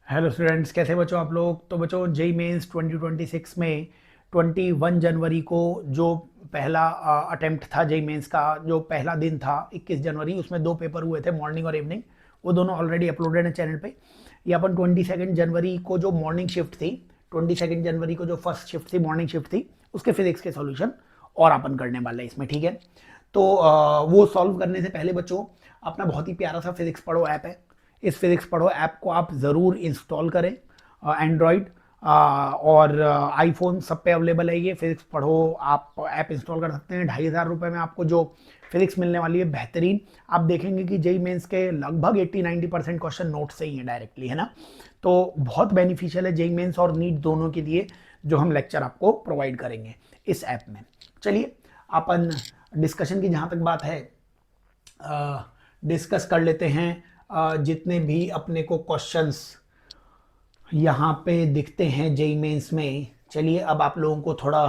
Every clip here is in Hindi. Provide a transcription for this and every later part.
हेलो स्टूडेंट्स, कैसे बच्चों आप लोग। तो बच्चों जेई मेंस 2026 में 21 जनवरी को जो पहला अटेम्प्ट था, जेई मेंस का जो पहला दिन था 21 जनवरी, उसमें दो पेपर हुए थे, मॉर्निंग और इवनिंग। वो दोनों ऑलरेडी अपलोडेड है चैनल पे। ये अपन 22 जनवरी को जो मॉर्निंग शिफ्ट थी, 22 जनवरी को जो फर्स्ट शिफ्ट थी, मॉर्निंग शिफ्ट थी, उसके फिजिक्स के सॉल्यूशन और अपन करने वाले हैं इसमें, ठीक है। तो वो सॉल्व करने से पहले बच्चों अपना बहुत ही प्यारा सा फिजिक्स पढ़ो ऐप है। इस फिजिक्स पढ़ो ऐप को आप ज़रूर इंस्टॉल करें। एंड्रॉयड और आईफोन सब पे अवेलेबल है। ये फिजिक्स पढ़ो आप ऐप इंस्टॉल कर सकते हैं। 2,500 में आपको जो फिजिक्स मिलने वाली है बेहतरीन। आप देखेंगे कि जेई मेंस के लगभग 80-90% क्वेश्चन नोट से ही है डायरेक्टली, है ना। तो बहुत बेनिफिशियल है जेई मेंस और नीट दोनों के लिए जो हम लेक्चर आपको प्रोवाइड करेंगे इस ऐप में। चलिए अपन डिस्कशन की जहाँ तक बात है डिस्कस कर लेते हैं। जितने भी अपने को क्वेश्चंस यहाँ पे दिखते हैं जेई मेंस में। चलिए अब आप लोगों को थोड़ा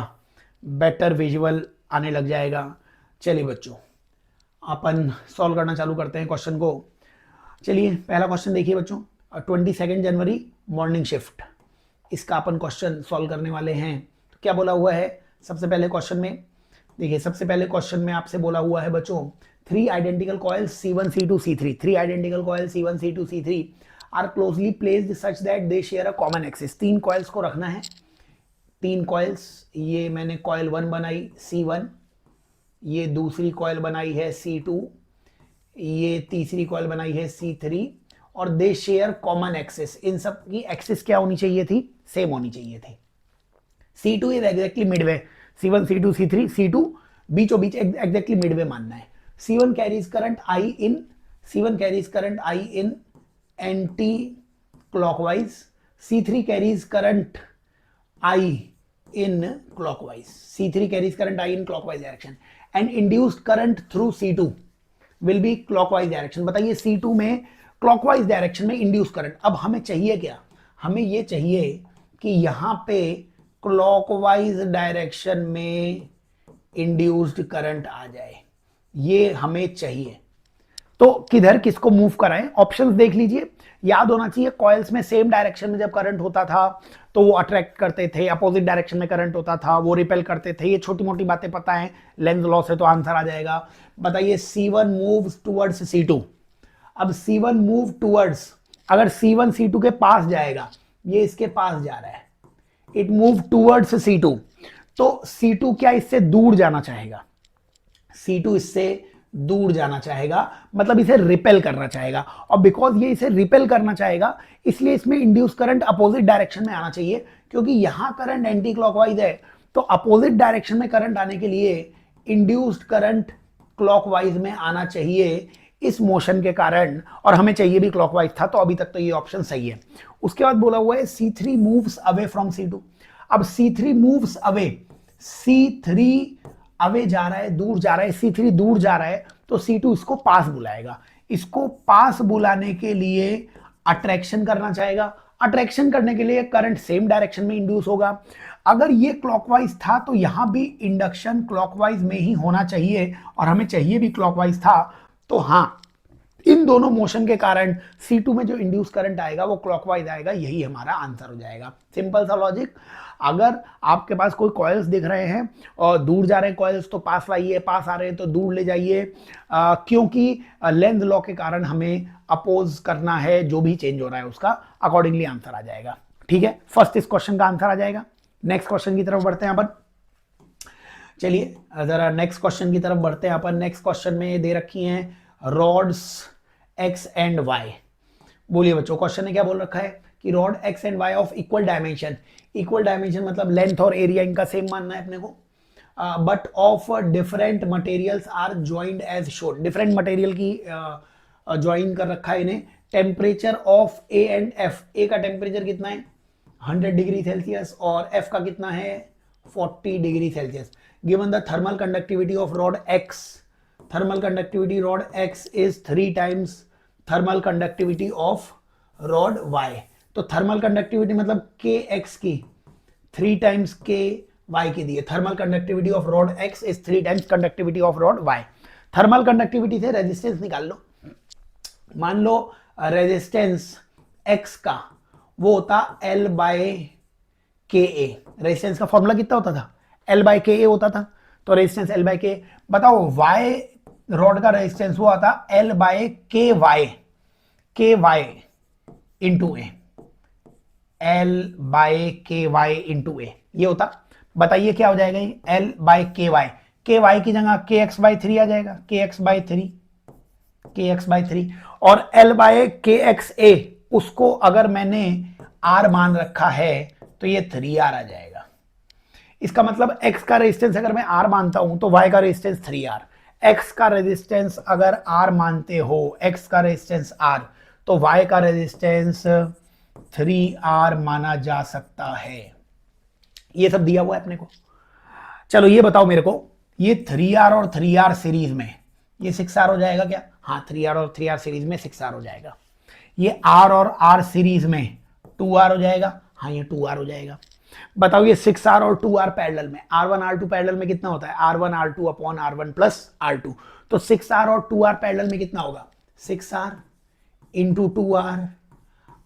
बेटर विजुअल आने लग जाएगा। चलिए बच्चों अपन सॉल्व करना चालू करते हैं क्वेश्चन को। चलिए पहला क्वेश्चन देखिए बच्चों, 22 जनवरी मॉर्निंग शिफ्ट, इसका अपन क्वेश्चन सॉल्व करने वाले हैं। तो क्या बोला हुआ है सबसे पहले क्वेश्चन में, देखिए सबसे पहले क्वेश्चन में आपसे बोला हुआ है बच्चों, three identical coils C1 C2 C3, three identical coils C1 C2 C3 are closely placed such that they share a common axis. तीन कॉइल्स को रखना है, तीन कॉइल्स, ये मैंने कॉइल 1 बनाई C1, ये दूसरी कॉइल बनाई है C2, ये तीसरी कॉइल बनाई है C3, और दे शेयर कॉमन एक्सिस। इन सब की एक्सिस क्या होनी चाहिए थी, सेम होनी चाहिए थी। C2 is exactly Midway, C1 C2 C3, C2 बीचों बीच एग्जैक्टली मिडवे मानना है। C1 carries current I in, C1 carries current I in anti clockwise, C3 carries current I in clockwise, C3 carries current I in clockwise direction and induced current through C2 will be clockwise direction। बताइए C2 में clockwise direction में induced current। अब हमें चाहिए क्या, हमें ये चाहिए कि यहां पे clockwise direction में induced current आ जाए, ये हमें चाहिए। तो किधर किसको मूव कराएं, ऑप्शंस देख लीजिए। याद होना चाहिए कॉइल्स में सेम डायरेक्शन में जब करंट होता था तो वो अट्रैक्ट करते थे, अपोजिट डायरेक्शन में करंट होता था वो रिपेल करते थे। ये छोटी मोटी बातें पता है, लेंथ लॉ से तो आंसर आ जाएगा। बताइए C1 मूव्स टुवर्ड्स C2। अब C1 मूव टुवर्ड्स, अगर C1 C2 के पास जाएगा, ये इसके पास जा रहा है, इट मूव टुवर्ड्स C2, तो C2 क्या इससे दूर जाना चाहेगा, C2 इससे दूर जाना चाहेगा, मतलब इसे रिपेल करना चाहेगा। और बिकॉज ये इसे रिपेल करना चाहेगा इसलिए इसमें इंड्यूस करंट अपोजिट डायरेक्शन में आना चाहिए, क्योंकि यहां करंट एंटी क्लॉकवाइज है, तो अपोजिट डायरेक्शन में करंट आने के लिए इंड्यूस्ड करंट क्लॉकवाइज में आना चाहिए इस मोशन के कारण, और हमें चाहिए भी क्लॉकवाइज था, तो अभी तक तो ये ऑप्शन सही है। उसके बाद बोला हुआ है C3 moves away from C2। अब C3 moves away, C3 away जा रहा है, दूर जा रहा है, C3 दूर जा रहा है, तो C2 इसको पास बुलाएगा। इसको पास बुलाने के लिए अट्रैक्शन करना चाहेगा, अट्रैक्शन करने के लिए करंट सेम डायरेक्शन में इंड्यूस होगा। अगर ये क्लॉकवाइज था तो यहां भी इंडक्शन क्लॉकवाइज में ही होना चाहिए, और हमें चाहिए भी क्लॉकवाइज था, तो हां इन दोनों मोशन के कारण C2 में जो इंड्यूस करंट आएगा वो क्लॉकवाइज आएगा, यही हमारा आंसर हो जाएगा। सिंपल सा लॉजिक। अगर आपके पास कोई कॉइल्स दिख रहे हैं और दूर जा रहे हैं कॉइल्स तो पास लाइए, पास आ रहे हैं तो दूर ले जाइए, क्योंकि लेंथ लॉ के कारण हमें अपोज करना है, जो भी चेंज हो रहा है उसका अकॉर्डिंगली आंसर आ जाएगा। ठीक है, फर्स्ट इस क्वेश्चन का आंसर आ जाएगा। नेक्स्ट क्वेश्चन की तरफ बढ़ते हैं अपन। चलिए जरा नेक्स्ट क्वेश्चन की तरफ बढ़ते हैं अपन। नेक्स्ट क्वेश्चन में दे रखी हैं रॉड्स X एंड Y। बोलिए बच्चों क्वेश्चन ने क्या बोल रखा है कि rod X and Y of equal dimension, equal dimension मतलब लेंथ और एरिया इनका सेम मानना है अपने को, but of different materials are joined as shown. Different material की ज्वाइन कर रखा है इन्हें। Temperature of A and F, A का टेम्परेचर कितना है 100 डिग्री सेल्सियस और F का कितना है 40 degree Celsius. Given the thermal conductivity of rod X, thermal conductivity rod X is 3 times thermal conductivity of rod Y। तो थर्मल कंडक्टिविटी मतलब Kx की 3 टाइम्स Ky की दी है। Thermal conductivity of rod X is 3 times conductivity of rod Y। Thermal conductivity से रेजिस्टेंस निकाल लो। मान लो रेजिस्टेंस X का वो होता L बाय के ए। रेजिस्टेंस का फॉर्मूला कितना होता था? L बाय के ए होता था। तो रेजिस्टेंस L बाय के। बताओ वाई रॉड का रेजिस्टेंस वो आता L बाय के वाई इंटू ए। L बाय के वाई इंटू ए ये होता। बताइए क्या हो जाएगा ये? L बाय के वाई की जगह के एक्स बाय 3 आ जाएगा, के एक्स बाय 3। और L बाय के एक्स ए उसको अगर मैंने R मान रखा है तो ये 3R आ जाएगा। इसका मतलब X का रेजिस्टेंस अगर मैं R मानता हूं तो Y का रेजिस्टेंस 3R। X का रेजिस्टेंस अगर R मानते हो, X का रेजिस्टेंस R, तो Y का रेजिस्टेंस 3R माना जा सकता है। ये सब दिया हुआ है अपने को। चलो ये बताओ मेरे को, ये 3R और 3R सीरीज में ये 6R हो जाएगा क्या? हाँ, 3R और 3R सीरीज में 6R हो जाएगा। ये R और R सीरीज में 2R हो जाएगा। हाँ, ये 2R हो जाएगा। बताओ ये 6R और 2R पैरेलल में, R1 R2 पैरेलल में कितना होता है? R1 R2 upon R1 plus R2। तो 6R और 2R पैरेलल में कितना होगा? 6R into 2R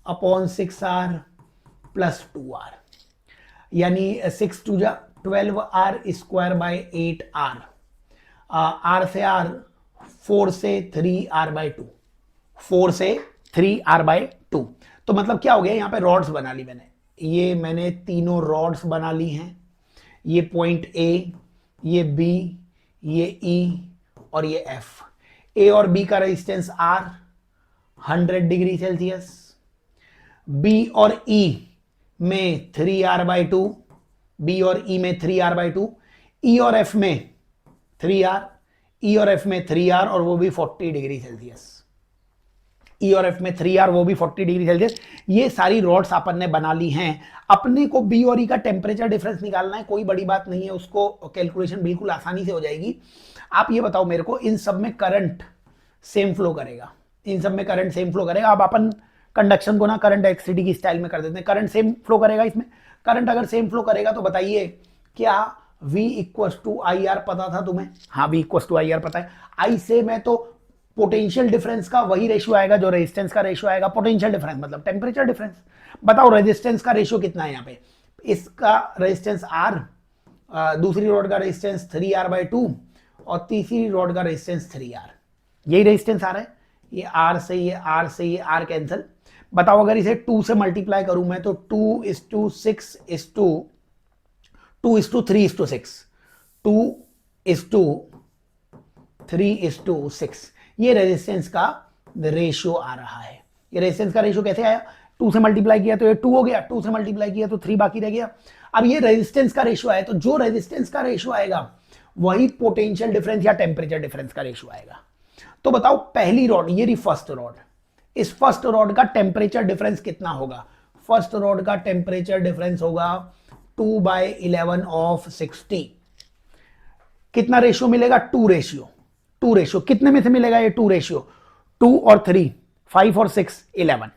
upon 6R plus 2R, यानी 6 टू जा 12R square by 8R। R से R, 4 से 3R बाय 2, 4 से 3R बाय 2। तो मतलब क्या हो गया? यहाँ पे रॉड्स बना ली मैंने तीनों रॉड्स बना ली हैं। ये पॉइंट ए, ये बी, ये ई और ये एफ। ए और बी का resistance R 100 degree Celsius, B और ई में 3R बाय 2, बी और ई में 3R बाय 2, ई और एफ में 3R, ई और एफ में 3R और वो भी 40 डिग्री सेल्सियस। ई और एफ में 3R वो भी 40 डिग्री सेल्सियस। ये सारी रॉड्स अपन ने बना ली हैं। अपने को बी और ई का टेम्परेचर डिफरेंस निकालना है, कोई बड़ी बात नहीं है, उसको कैलकुलेशन बिल्कुल आसानी से हो जाएगी। आप ये बताओ मेरे को, इन सब में करंट सेम फ्लो करेगा? इन सब में करंट सेम फ्लो करेगा। अब अपन कंडक्शन को ना करंट एक्सिटी की स्टाइल में कर देते हैं। करंट सेम फ्लो करेगा इसमें? करंट अगर सेम फ्लो करेगा तो बताइए क्या V equals to I R पता था तुम्हें? हाँ, V equals to I R पता है। आई से मैं तो पोटेंशियल डिफरेंस का वही रेशियो आएगा जो रेजिस्टेंस का रेशियो आएगा। पोटेंशियल डिफरेंस मतलब टेम्परेचर डिफरेंस। बताओ रेजिस्टेंस का रेशियो कितना है यहाँ पे? इसका रेजिस्टेंस R, दूसरी रॉड का रेजिस्टेंस 3R बाय 2 और तीसरी रॉड का रेजिस्टेंस 3R। यही रेजिस्टेंस आ रहा है। ये R से ये R से ये R कैंसिल। बताओ अगर इसे 2 से मल्टीप्लाई करूं मैं तो 2:6 2:3:6, 2:3:6 ये रेजिस्टेंस का रेशियो आ रहा है। ये रेजिस्टेंस का रेशियो कैसे आया? 2 से मल्टीप्लाई किया तो ये 2 हो गया, 2 से मल्टीप्लाई किया तो 3 बाकी रह गया। अब ये रेजिस्टेंस का रेशियो आया, तो जो रेजिस्टेंस का रेशियो आएगा वही पोटेंशियल डिफरेंस या टेम्परेचर डिफरेंस का रेशियो आएगा। तो बताओ पहली रॉड, ये रही फर्स्ट रॉड, इस फर्स्ट रॉड का टेम्परेचर डिफरेंस कितना होगा? फर्स्ट रॉड का टेम्परेचर डिफरेंस होगा 2/11 ऑफ 60। कितना रेशियो मिलेगा? 2 रेशियो। 2 रेशियो कितने में से मिलेगा? ये 2 रेशियो 2 और 3, 5 और 6, 11।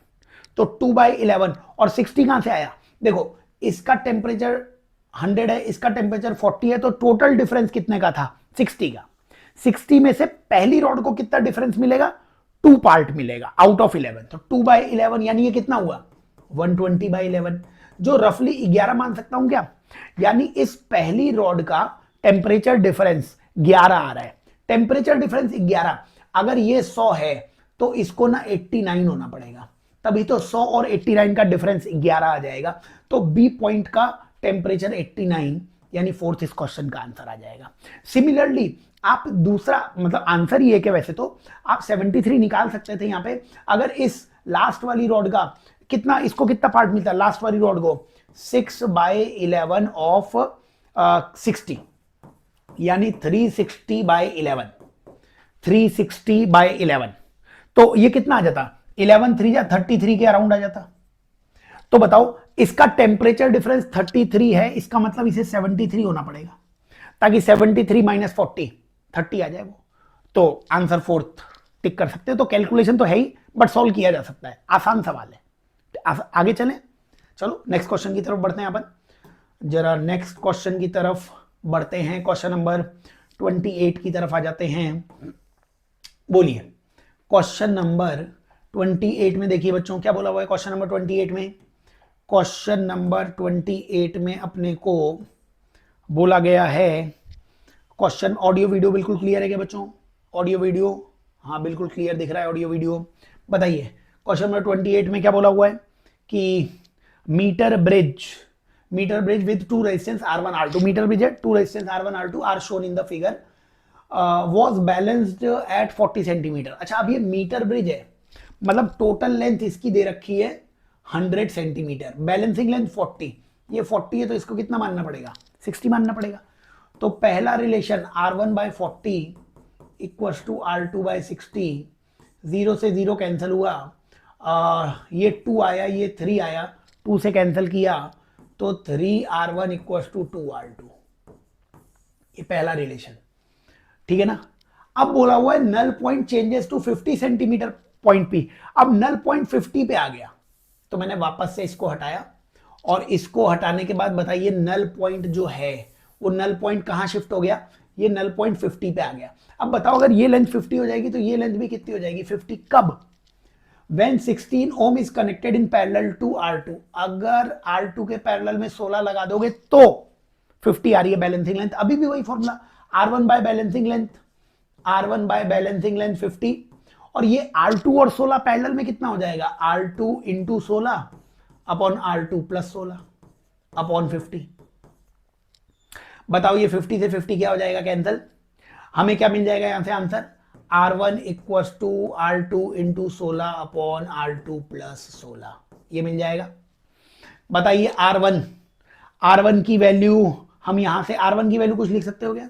तो 2/11 और 60 कहां से आया? देखो इसका टेम्परेचर 100 है, इसका टेम्परेचर 40 है, तो टोटल डिफरेंस कितने का था? 60 का। 60 में से पहली रॉड को कितना डिफरेंस मिलेगा? 2 पार्ट मिलेगा आउट ऑफ 11। तो 2/11 यानी ये कितना हुआ? 120/11, जो रफली 11 मान सकता हूं क्या? यानी इस पहली रॉड का टेम्परेचर डिफरेंस 11 आ रहा है। टेम्परेचर डिफरेंस 11, अगर ये 100 है तो इसको ना 89 होना पड़ेगा, तभी तो 100 और 89 का डिफरेंस 11 आ जाएगा। तो बी पॉइंट का टेम्परेचर 89, यानी फोर्थ इस क्वेश्चन का आंसर आ जाएगा। सिमिलरली आप दूसरा, मतलब आंसर ही है कि वैसे तो आप 73 निकाल सकते थे यहां पे, अगर इस लास्ट वाली रॉड का कितना, इसको कितना पार्ट मिलता है लास्ट वाली रॉड को? 6/11 ऑफ 60, यानी 360/11, 360/11। तो ये कितना आ जाता? 11 3 जा 33 के अराउंड आ जाता। तो बताओ इसका टेम्परेचर डिफरेंस 33 है, इसका मतलब इसे 73 होना पड़ेगा, ताकि 73 माइनस 40 30 आ जाए वो। तो आंसर फोर्थ टिक कर सकते हो। तो कैलकुलेशन तो है ही, बट सॉल्व किया जा सकता है, आसान सवाल है। आगे चलें, चलो नेक्स्ट क्वेश्चन की तरफ बढ़ते हैं अपन। जरा नेक्स्ट क्वेश्चन की तरफ बढ़ते हैं। क्वेश्चन नंबर 28 की तरफ आ जाते हैं। बोलिए क्वेश्चन नंबर 28 में देखिए बच्चों क्या बोला हुआ है। क्वेश्चन नंबर 28 में क्वेश्चन नंबर 28 में अपने को बोला गया है, क्वेश्चन ऑडियो वीडियो बिल्कुल क्लियर है क्या बच्चों? ऑडियो वीडियो, हाँ बिल्कुल क्लियर दिख रहा है ऑडियो वीडियो। बताइए क्वेश्चन नंबर 28 में क्या बोला हुआ है कि metre bridge with two resistance R1 R2, metre bridge है, two resistance R1 R2 are shown in the figure, was balanced at 40 centimetre. अच्छा, अब ये मीटर ब्रिज है, मतलब टोटल लेंथ इसकी दे रखी है 100 सेंटीमीटर, बैलेंसिंग लेंथ 40, ये 40 है तो इसको कितना मानना पड़ेगा? 60 मानना पड़ेगा। तो पहला relation R1 by 40 equals to R2 by 60, 0 से 0 कैंसिल हुआ, ये 2 आया, ये 3 आया, 2 से कैंसिल किया तो 3R1 इक्वल्स टू 2R2, ये पहला रिलेशन, ठीक है ना। अब बोला हुआ है null point changes to 50 centimetre point P. अब नल पॉइंट 50 पे आ गया तो मैंने वापस से इसको हटाया, और इसको हटाने के बाद बताइए नल पॉइंट जो है वो नल पॉइंट कहां शिफ्ट हो गया? ये नल पॉइंट 50 पे आ गया। अब बताओ अगर ये लेंथ 50 हो जाएगी तो ये लेंथ भी कितनी हो जाएगी? 50। कब? When 16 ohm is connected in parallel to R2, अगर R2 के पैरेलल में 16 लगा दोगे तो 50 आ रही है बैलेंसिंग लेंथ। अभी भी वही formula, R1 by balancing length, R1 by balancing length 50, और ये R2 और 16 पैरेलल में कितना हो जाएगा? R2 into 16 upon R2 plus 16 upon 50। बताओ ये 50 से 50 क्या हो जाएगा? कैंसिल। हमें क्या मिल जाएगा यहां से answer? R1 equals to R2 into 16 upon R2 plus 16, ये मिल जाएगा। बताइए R1 की वैल्यू, हम यहां से R1 की वैल्यू कुछ लिख सकते हो क्या?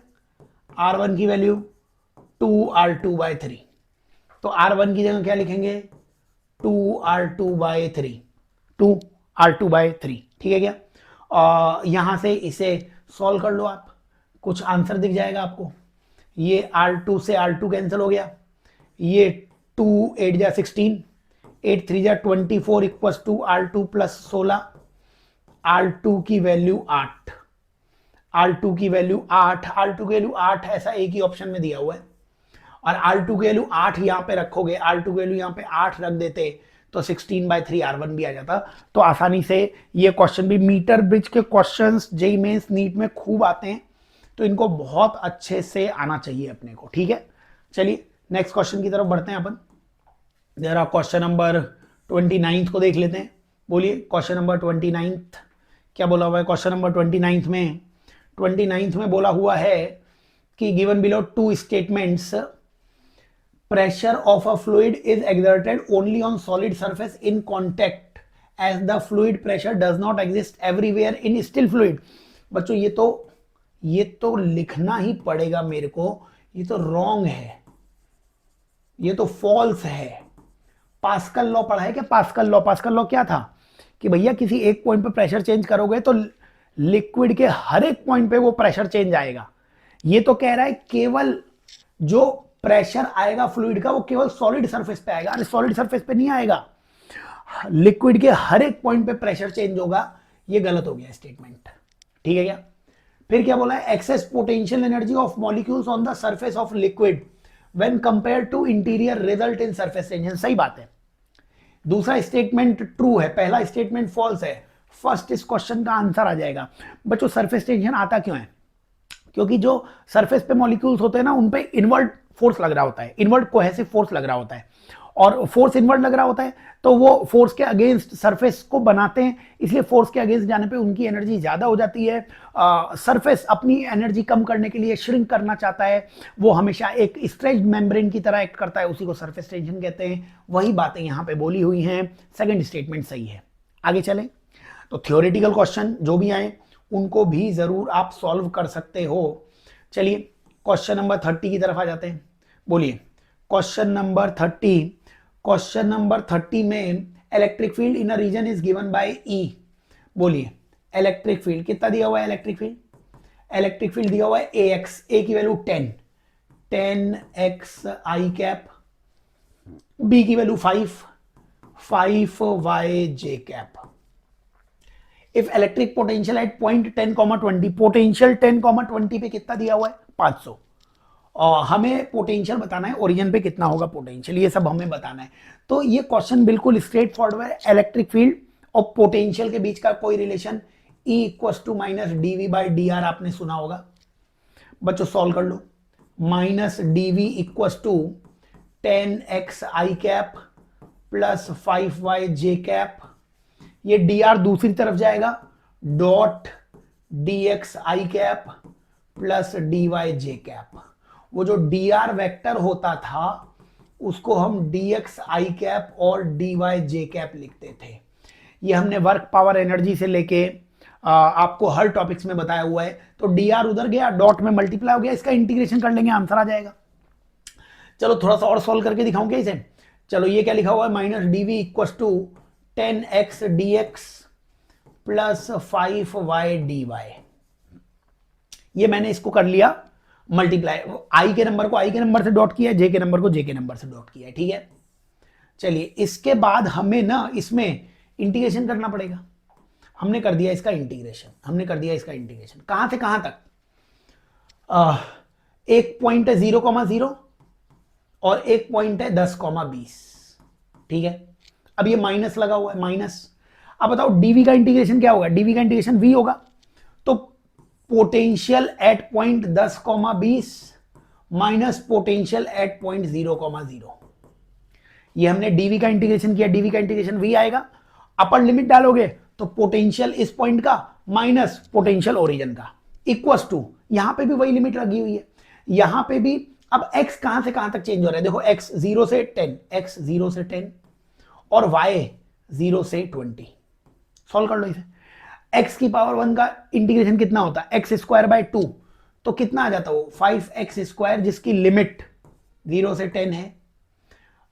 R1 की वैल्यू 2R2 बाय 3, तो R1 की जगह क्या लिखेंगे? 2R2 बाय 3, 2R2 बाय 3, ठीक है क्या? यहां से इसे सॉल्व कर लो आप, कुछ आंसर दिख जाएगा आपको। ये R2 से R2 कैंसिल हो गया, ये 2 8 जा 16, 8 3 जा 24 equals to R2 plus 16, R2 की वैल्यू 8, R2 की वैल्यू 8, R2 की वैल्यू 8 ऐसा एक ही ऑप्शन में दिया हुआ है, और R2 की वैल्यू 8 यहां पे रखोगे, R2 की वैल्यू यहां पे 8 रख देते तो 16/3 R1 भी आ जाता। तो आसानी से ये क्वेश्चन भी, मीटर ब्रिज के क्वेश्चंस जेईई मेंस नीट में खूब आते हैं, तो इनको बहुत अच्छे से आना चाहिए अपने को, ठीक है। चलिए नेक्स्ट क्वेश्चन की तरफ बढ़ते हैं अपन, जरा क्वेश्चन नंबर 29 को देख लेते हैं। बोलिए क्वेश्चन नंबर 29 क्या बोला हुआ है? क्वेश्चन नंबर 29 में बोला हुआ है कि given below two statements, pressure of a fluid is exerted only on solid surface in contact as the fluid pressure does not exist everywhere in still fluid। बच्चों ये तो लिखना ही पड़ेगा मेरे को, ये तो रॉन्ग है, ये तो फॉल्स है। पास्कल लॉ पढ़ा है क्या? पास्कल लॉ क्या था कि भैया किसी एक पॉइंट पे प्रेशर चेंज करोगे तो लिक्विड के हर एक पॉइंट पे वो प्रेशर चेंज आएगा। ये तो कह रहा है केवल जो प्रेशर आएगा फ्लूइड का वो केवल सॉलिड सरफेस पे आएगा। अरे सॉलिड सरफेस पे नहीं आएगा, लिक्विड के हर एक पॉइंट पे प्रेशर चेंज होगा। ये गलत हो गया स्टेटमेंट, ठीक है क्या? फिर क्या बोला है? Excess potential energy of molecules on the surface of liquid when compare to interior result in surface tension. सही बात है। दूसरा स्टेटमेंट ट्रू है, पहला स्टेटमेंट फॉल्स है। फर्स्ट इस क्वेश्चन का आंसर आ जाएगा। बच्चों सरफेस टेंशन आता क्यों है? क्योंकि जो सरफेस पे मॉलिक्यूल्स होते हैं ना, उन पे इनवर्ट फोर्स लग रहा होता है, इनवर्ट कोहेसिव फोर्स लग रहा होता है, और फोर्स इनवर्ट लग रहा होता है तो वो फोर्स के अगेंस्ट सरफेस को बनाते हैं, इसलिए फोर्स के अगेंस्ट जाने पे उनकी एनर्जी ज्यादा हो जाती है। सरफेस अपनी एनर्जी कम करने के लिए श्रिंक करना चाहता है, वो हमेशा एक स्ट्रेच्ड मेम्ब्रेन की तरह एक्ट करता है, उसी को सरफेस टेंशन कहते हैं। वही बातें यहाँ पे बोली हुई हैं। सेकंड स्टेटमेंट सही है। आगे चलें तो थ्योरेटिकल क्वेश्चन जो भी आए उनको भी जरूर आप सॉल्व कर सकते हो। चलिए क्वेश्चन नंबर 30 की तरफ आ जाते हैं। बोलिए क्वेश्चन नंबर 30 में electric field in a region is given by E. बोलिए इलेक्ट्रिक फील्ड कितना दिया हुआ है? इलेक्ट्रिक फील्ड दिया हुआ है AX, ए की वैल्यू 10x आई कैप, बी की value 5y j cap. If electric potential at point 10,20, potential 10,20 पे कितना दिया हुआ है? 500। और हमें पोटेंशियल बताना है, ओरिजिन पे कितना होगा पोटेंशियल, ये सब हमें बताना है। तो ये क्वेश्चन बिल्कुल स्ट्रेट फॉरवर्ड है। इलेक्ट्रिक फील्ड और पोटेंशियल के बीच का कोई relation E equals to minus dv by dr आपने सुना होगा बच्चों, सॉल्व कर लो। Minus dv equals to 10x i cap plus 5y j cap, ये dr दूसरी तरफ जाएगा, dot dx i cap plus dy j cap. वो जो dr वेक्टर होता था उसको हम dx i कैप और dy j कैप लिखते थे। ये हमने वर्क पावर एनर्जी से लेके आपको हर टॉपिक्स में बताया हुआ है। तो dr उधर गया, डॉट में मल्टीप्लाई हो गया, इसका इंटीग्रेशन कर लेंगे, आंसर आ जाएगा। चलो थोड़ा सा और सॉल्व करके दिखाऊं क्या इसे। चलो ये क्या लिखा हुआ है, minus dv equals to 10x dx plus 5y dy। ये मैंने इसको कर लिया मल्टीप्लाई, आई के नंबर को आई के नंबर से डॉट किया, जे के नंबर को जे के नंबर से डॉट किया, ठीक है। चलिए इसके बाद हमें ना इसमें इंटीग्रेशन करना पड़ेगा। हमने कर दिया इसका इंटीग्रेशन, कहां से कहां तक, एक पॉइंट है 0,0 और एक पॉइंट है 10,20, ठीक है। अब ये माइनस लगा हुआ है, माइनस। अब बताओ dv का इंटीग्रेशन क्या होगा, dv का इंटीग्रेशन v होगा। तो potential at point 10,20 minus potential at point 0,0। ये हमने dv का इंटीग्रेशन किया, dv का इंटीग्रेशन v आएगा। अपर लिमिट डालोगे तो पोटेंशियल इस पॉइंट का माइनस पोटेंशियल ओरिजिन का इक्वस टू, यहां पे भी वही लिमिट लगी हुई है, यहां पे भी। अब x कहां से कहां तक चेंज हो रहा है, देखो x 0 से 10, x 0 से 10 और y 0 से 20। सॉल्व कर लो इसे। x की पावर 1 का इंटीग्रेशन कितना होता है, एक्स स्क्वायर बाय 2, तो कितना आ जाता है वो 5x स्क्वायर, जिसकी लिमिट 0 से 10 है,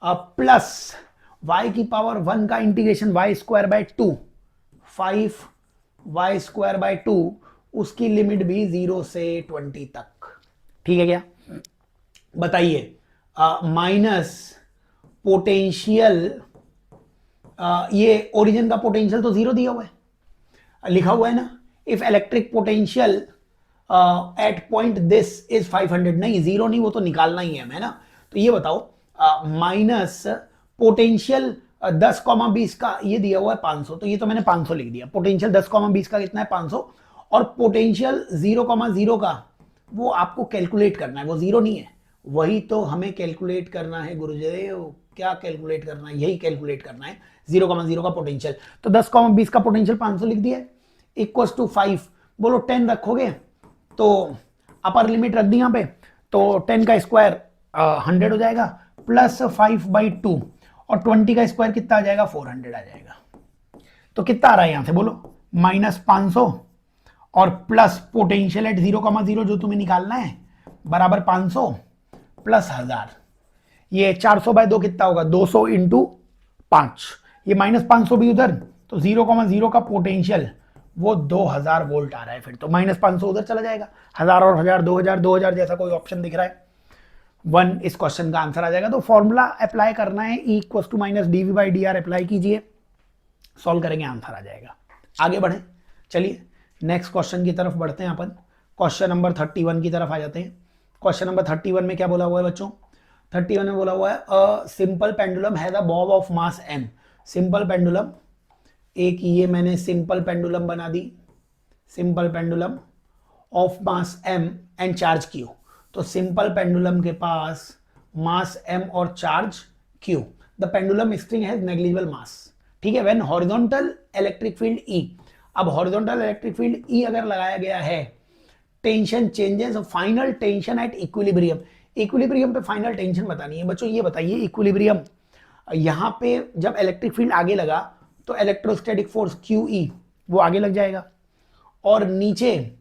प्लस y की पावर 1 का integration y square by 2, 5y square by 2, उसकी लिमिट भी 0 से 20 तक, ठीक है क्या। बताइए माइनस पोटेंशियल, ये ओरिजिन का पोटेंशियल तो 0 दिया हुआ है, लिखा हुआ है ना, if electric potential at point this is 500, नहीं 0 नहीं, वो तो निकालना ही है हमें ना। तो ये बताओ माइनस पोटेंशियल 10,20 का ये दिया हुआ है 500, तो ये तो मैंने 500 लिख दिया। पोटेंशियल 10,20 का कितना है 500, और पोटेंशियल 0,0 का वो आपको कैलकुलेट करना है, वो 0 नहीं है, वही तो हमें कैलकुलेट करना है गुरुदेव। क्या कैलकुलेट करना है, यही कैलकुलेट करना है 0,0 का पोटेंशियल। तो 10,20 का पोटेंशियल 500 लिख दिया, इक्वल टू 5, बोलो 10 रखोगे तो अपर लिमिट रख दी यहां पे, तो 10 का स्क्वायर 100 हो जाएगा, प्लस 5/2, और 20 का स्क्वायर कितना आ जाएगा, 400 आ जाएगा। तो कितना आ रहा है यहां से बोलो, माइनस 500 और प्लस पोटेंशियल एट 0,0 जो तुम्हें निकालना है बराबर 500 प्लस 1000, ये 400/2 कितना होगा, 200 इंटू 5, ये माइनस 500 भी उधर, तो 0,0 का पोटेंशियल वो 2000 वोल्ट आ रहा है। फिर तो माइनस 500 उधर चला जाएगा, 1000 और 1000 2000 2000 जैसा कोई ऑप्शन दिख रहा है, 1 इस क्वेश्चन का आंसर आ जाएगा। तो फॉर्मूला अप्लाई करना है, E equal to minus dv by dr apply कीजिए, सॉल्व करेंगे, आंसर आ जाएगा। आगे बढ़े, चलिए नेक्स्ट क्वेश्चन की तरफ बढ़ते हैं अपन, क्वेश्चन नंबर 31 की तरफ आ जाते हैं। क्वेश्चन नंबर 31 में क्या बोला हुआ है बच्चों, 31 में बोला हुआ है a simple pendulum has a bob of mass m। Simple pendulum, एक ये मैंने सिंपल पेंडुलम बना दी, simple pendulum of mass m and charge q। तो सिंपल पेंडुलम के पास मास m और charge q, the pendulum string has negligible mass, ठीक है। When horizontal electric field E, अब हॉरिजॉन्टल इलेक्ट्रिक फील्ड E अगर लगाया गया है, tension changes, final tension at equilibrium, equilibrium पे फाइनल टेंशन बतानी है बच्चों। ये बताइए इक्विलिब्रियम, यहां पे जब इलेक्ट्रिक फील्ड आगे लगा तो इलेक्ट्रोस्टैटिक फोर्स QE वो आगे लग जाएगा, और नीचे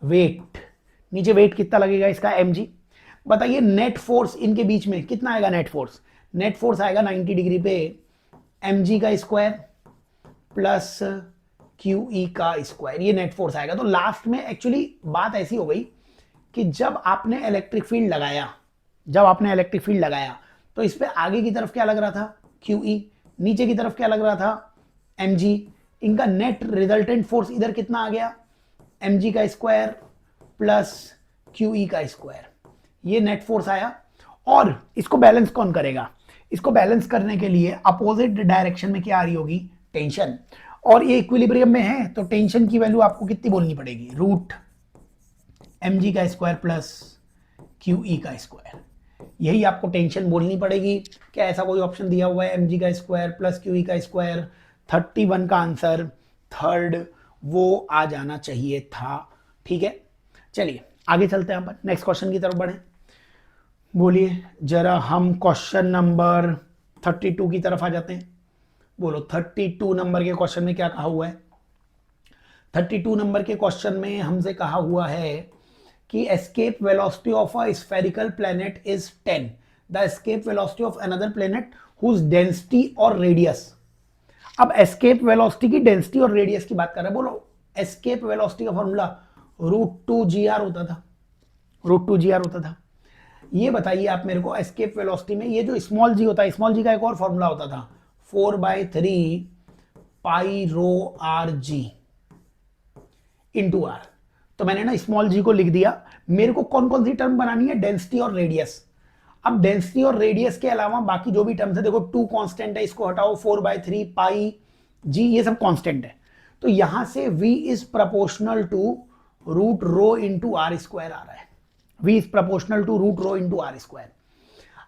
वेट कितना लगेगा इसका mg। बताइए नेट फोर्स इनके बीच में कितना आएगा, नेट फोर्स आएगा 90 डिग्री पे mg का स्क्वायर प्लस QE का स्क्वायर, ये नेट फोर्स आएगा। तो लास्ट में एक्चुअली बात ऐसी हो गई कि जब आपने इलेक्ट्रिक फील्ड लगाया तो इस पे आगे की तरफ क्या लग रहा था, QE, नीचे की तरफ क्या लग रहा था, mg। इनका नेट रिजल्टेंट फोर्स इधर कितना आ गया, mg का स्क्वायर प्लस QE का स्क्वायर, ये नेट फोर्स आया। और इसको बैलेंस कौन करेगा, इसको बैलेंस करने के लिए अपोजिट डायरेक्शन में क्या आ रही होगी, टेंशन। और ये इक्विलिब्रियम में है तो टेंशन की वैल्यू आपको कितनी बोलनी पड़ेगी, रूट mg का स्क्वायर प्लस QE का स्क्वायर, यही आपको टेंशन बोलनी पड़ेगी। क्या ऐसा कोई ऑप्शन दिया हुआ है mg का स्क्वायर प्लस QE का स्क्वायर? 31 का आंसर थर्ड वो आ जाना चाहिए था। ठीक है, चलिए आगे चलते हैं, अपन नेक्स्ट क्वेश्चन की तरफ बढ़े। बोलिए जरा, हम क्वेश्चन नंबर 32 की तरफ आ जाते हैं। बोलो 32 नंबर के क्वेश्चन में क्या कहा हुआ है? 32 नंबर के क्वेश्चन में हमसे कहा हुआ है कि escape velocity of a spherical planet is 10, the escape velocity of another planet whose density और रेडियस। अब एस्केप वेलोसिटी की डेंसिटी और रेडियस की बात कर रहे हैं। बोलो एस्केप वेलोसिटी का फॉर्मूला √2gr होता था, √2gr होता था। ये बताइए आप मेरे को, एस्केप वेलोसिटी में ये जो स्मॉल जी होता है, स्मॉल जी का एक और फॉर्मूला होता था 4/3 पाई रो आर जी इंटू आर। तो मैंने ना स्मॉल जी को लिख दिया। मेरे को कौन कौन सी टर्म बनानी है? डेंसिटी और रेडियस। अब डेंसिटी और रेडियस के अलावा बाकी जो भी टर्म्स है, देखो 2 कांस्टेंट है, इसको हटाओ, 4/3 पाई जी, ये सब कांस्टेंट है। तो यहां से v is proportional to root rho into R square आ रहा है। v is proportional to root rho into R square.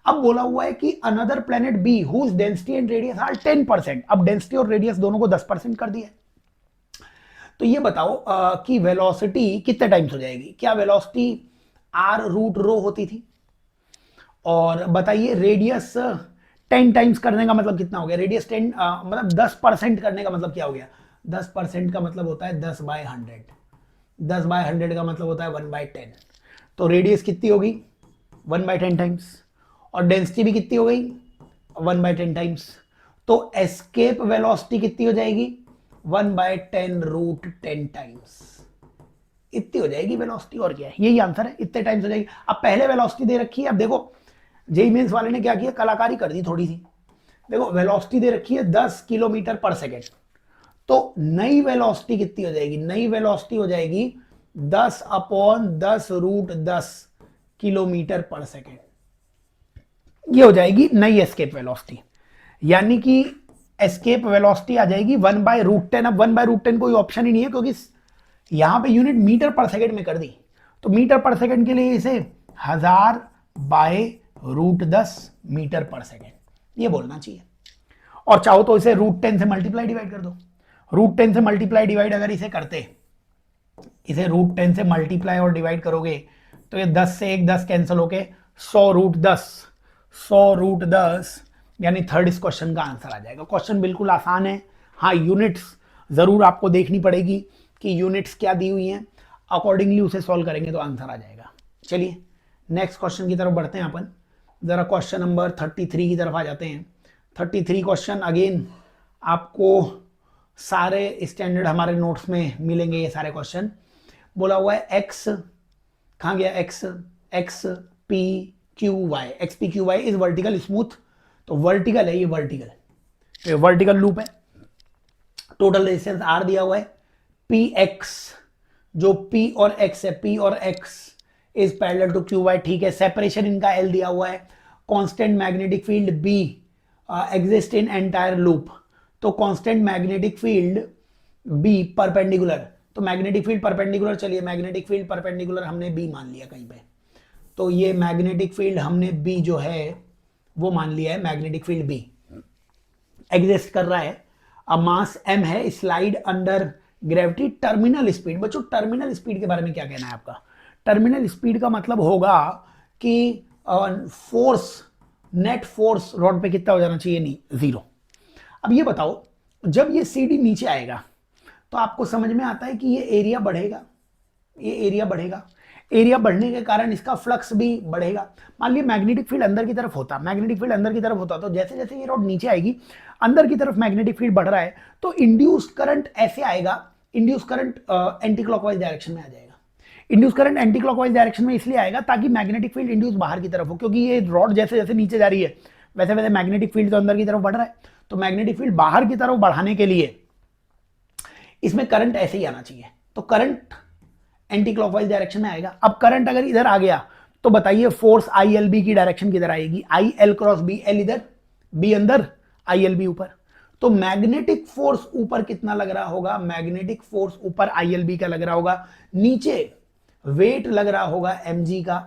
अब बोला हुआ है कि another planet B whose density and radius are 10%। अब डेंसिटी और रेडियस दोनों को 10% कर दिया। तो ये बताओ कि वेलोसिटी कितने टाइम्स हो जाएगी? क्या वेलोसिटी आर रूट रो होती थी? और बताइए रेडियस 10 टाइम्स करने का मतलब कितना हो गया? रेडियस 10 मतलब 10% करने का मतलब क्या हो गया? 10% का मतलब होता है 10/100। 10/100 का मतलब होता है 1/10। तो रेडियस कितनी होगी? 1/10 टाइम्स। और डेंसिटी भी कितनी हो गई? 1/10 टाइम्स। तो एस्केप वेलोसिटी कितनी हो जाएगी? 1/10 √10 टाइम्स। इतनी हो जाएगी वेलोसिटी, और क्या है, यही आंसर है, इतने टाइम्स हो जाएगी। अब पहले वेलोसिटी दे रखी है। अब देखो जेई मेंस वाले ने क्या किया, कलाकारी कर दी थोड़ी सी। देखो वेलोसिटी दे रखी है 10 किलोमीटर पर सेकेंड। तो नई वेलोसिटी कितनी हो जाएगी? नई वेलोसिटी हो जाएगी 10/10 √10 किलोमीटर पर सेकेंड। ये हो जाएगी नई एस्केप वेलोसिटी। यानी कि एस्केप वेलोसिटी आ जाएगी 1/√10। अब 1/√10 कोई ऑप्शन ही नहीं है, क्योंकि यहां पे यूनिट मीटर पर सेकेंड में कर दी। तो मीटर पर सेकेंड के लिए इसे 1000/√10 मीटर पर सेकेंड ये बोलना चाहिए। और चाहो तो इसे √10 से मल्टीप्लाई डिवाइड कर दो। √10 से मल्टीप्लाई डिवाइड अगर इसे करते, इसे √10 से मल्टीप्लाई और डिवाइड करोगे तो ये 10 से 1 10 कैंसिल होके 100√10, 100√10 यानी थर्ड इस क्वेश्चन का आंसर आ जाएगा। क्वेश्चन बिल्कुल आसान है। हाँ, यूनिट्स जरूर आपको देखनी पड़ेगी कि यूनिट्स क्या दी हुई हैं, अकॉर्डिंगली उसे सॉल्व करेंगे तो आंसर आ जाएगा। चलिए नेक्स्ट क्वेश्चन की तरफ बढ़ते हैं अपन। जरा क्वेश्चन नंबर 33 की तरफ आ जाते हैं। 33 क्वेश्चन अगेन आपको सारे स्टैंडर्ड हमारे नोट्स में मिलेंगे ये सारे क्वेश्चन। बोला हुआ है एक्स, कहाँ गया X, X P Q Y, X P Q Y is vertical smooth. तो वर्टिकल है ये, वर्टिकल, तो वर्टिकल लूप है। टोटल रेजिस्टेंस आर दिया हुआ है। पी एक्स, जो पी और एक्स है, पी और X is parallel to Q Y, ठीक है। सेपरेशन इनका एल दिया हुआ है। Constant magnetic field B exist in entire loop. तो constant magnetic field B perpendicular, तो मैग्नेटिक फील्ड परपेंडिकुलर, चलिए मैग्नेटिक फील्ड परपेंडिकुलर हमने बी मान लिया कहीं पे। तो ये मैग्नेटिक फील्ड हमने बी जो है वो मान लिया है, मैग्नेटिक फील्ड बी एग्जिस्ट कर रहा है। अब मास m है, slide under gravity, terminal speed. बच्चों टर्मिनल स्पीड के बारे में क्या कहना है आपका? टर्मिनल स्पीड का मतलब होगा कि फोर्स, नेट फोर्स रॉड पे कितना हो जाना चाहिए? नहीं, 0। अब ये बताओ जब ये CD नीचे आएगा तो आपको समझ में आता है कि ये एरिया बढ़ेगा, ये एरिया बढ़ेगा। एरिया बढ़ने के कारण इसका फ्लक्स भी बढ़ेगा। मान लिया मैग्नेटिक फील्ड अंदर की तरफ होता, मैग्नेटिक फील्ड अंदर की तरफ होता, तो जैसे जैसे ये रॉड नीचे आएगी अंदर की तरफ मैग्नेटिक फील्ड बढ़ रहा है, तो इंड्यूस्ड करंट ऐसे आएगा, induced current anti clockwise direction में आ जाएगा। Induce current anti clockwise direction में इसलिए आएगा ताकि मैग्नेटिक फील्ड इंड्यूस बाहर की तरफ हो, क्योंकि ये रॉड जैसे जैसे नीचे जा रही है वैसे वैसे मैग्नेटिक फील्ड तो अंदर की तरफ बढ़ रहा है। तो मैग्नेटिक फील्ड बाहर की तरफ बढ़ाने के लिए इसमें करंट ऐसे ही आना चाहिए। तो करंट एंटी क्लॉकवाइज डायरेक्शन में आएगा। अब करंट अगर इधर आ गया तो बताइए फोर्स ILB की डायरेक्शन किधर आएगी? IL क्रॉस B, L इधर, B अंदर, ILB ऊपर। तो मैग्नेटिक फोर्स ऊपर कितना लग रहा होगा, मैग्नेटिक फोर्स ऊपर ILB का लग रहा होगा, नीचे वेट लग रहा होगा mg का।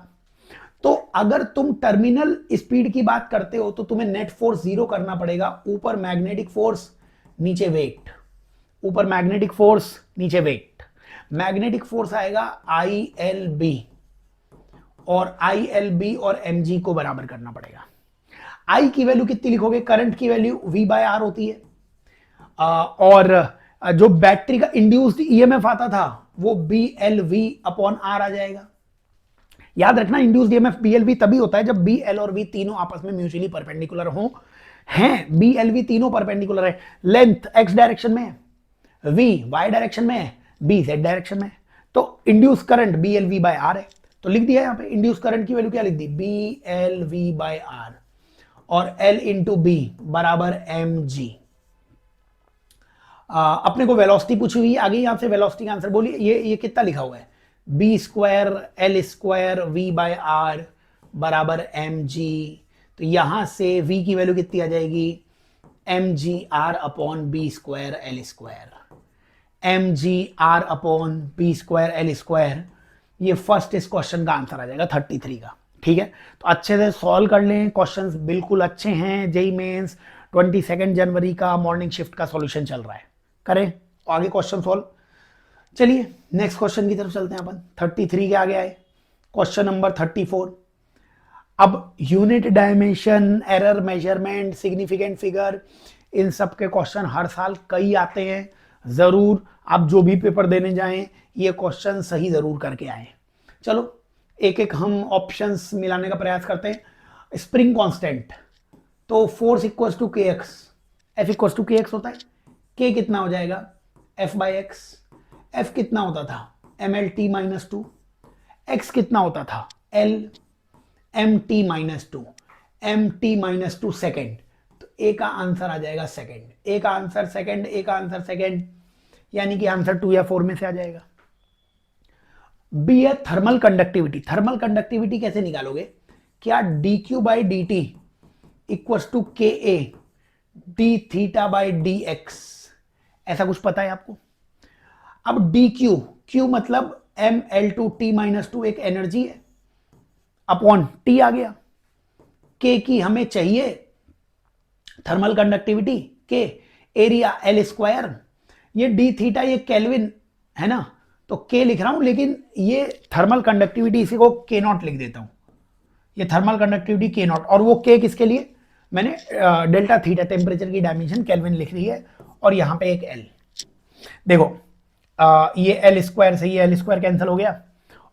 तो अगर तुम टर्मिनल स्पीड की बात करते हो तो तुम्हें नेट फोर्स 0 करना पड़ेगा, ऊपर मैग्नेटिक फोर्स नीचे वेट, ऊपर मैग्नेटिक फोर्स नीचे वेट। मैग्नेटिक फोर्स आएगा ILB, और ILB और mg को बराबर करना पड़ेगा। I की वैल्यू कितनी लिखोगे, करंट की वैल्यू V/R होती है, और जो बैटरी का इंड्यूस्ड EMF आता था वो BLV/R आ जाएगा। याद रखना इंड्यूस्ड EMF BLV तभी होता है जब BL और V तीनों आपस में म्यूचुअली परपेंडिकुलर हो, हैं BLV तीनों परपेंडिकुलर है, लेंथ x डायरेक्शन में है, V y डायरेक्शन में है, B z डायरेक्शन में है, तो इंड्यूस करंट BLV/R है। तो लिख दिया यहां पे इंड्यूस करंट की वैल्यू क्या लिख दी, BLV/R, और L इंटू बी बराबर mg। अपने को वेलोसिटी पूछी हुई, आगे यहां से वेलोसिटी का आंसर बोलिए। ये कितना लिखा हुआ है, B² L² V/R बराबर mg। तो यहां से V की वैल्यू कितनी आ जाएगी, mgr/B² L², mgr/B² L²। ये फर्स्ट इस क्वेश्चन का आंसर आ जाएगा 33 का। ठीक है, तो अच्छे से सॉल्व कर लें, क्वेश्चंस बिल्कुल अच्छे हैं। जेई मेंस 22 जनवरी का मॉर्निंग शिफ्ट का सॉल्यूशन चल रहा है, करें आगे क्वेश्चन सॉल्व। चलिए नेक्स्ट क्वेश्चन की तरफ चलते हैं अपन। 33 के आगे आए, क्वेश्चन नंबर 34। अब unit dimension, error measurement, significant figure, इन सब के क्वेश्चन हर साल कई आते हैं। जरूर आप जो भी पेपर देने जाएं ये क्वेश्चन सही जरूर करके आए। चलो एक एक हम ऑप्शंस मिलाने का प्रयास करते हैं। स्प्रिंग कांस्टेंट, तो फोर्स इक्वल्स टू के एक्स, एफ इक्वल्स टू के एक्स होता है, के कितना हो जाएगा F/x, एफ कितना होता था mlt-2, एक्स कितना होता था L mt-2, mt-2 सेकेंड। तो ए का आंसर आ जाएगा सेकेंड, ए का आंसर सेकेंड, ए का आंसर सेकेंड, यानी कि आंसर 2 या 4 में से आ जाएगा। बी है थर्मल कंडक्टिविटी। थर्मल कंडक्टिविटी कैसे निकालोगे, क्या dq/dt इक्वल्स टू के ए d(θ/dx), ऐसा कुछ पता है आपको। अब dq, q मतलब mL2T-2 एक एनर्जी है, अपॉन T आ गया, K की हमें चाहिए thermal conductivity, K area L², ये d(θ) ये केल्विन है ना, तो K लिख रहा हूं, लेकिन ये थर्मल कंडक्टिविटी इसी को K0 लिख देता हूं, ये थर्मल कंडक्टिविटी K0, और वो K किसके लिए, मैंने डेल्टा थीटा टेम्परेचर की डायमेंशन केल्विन लिख रही है, और यहां पे एक L। देखो ये L² से ये L² कैंसिल हो गया,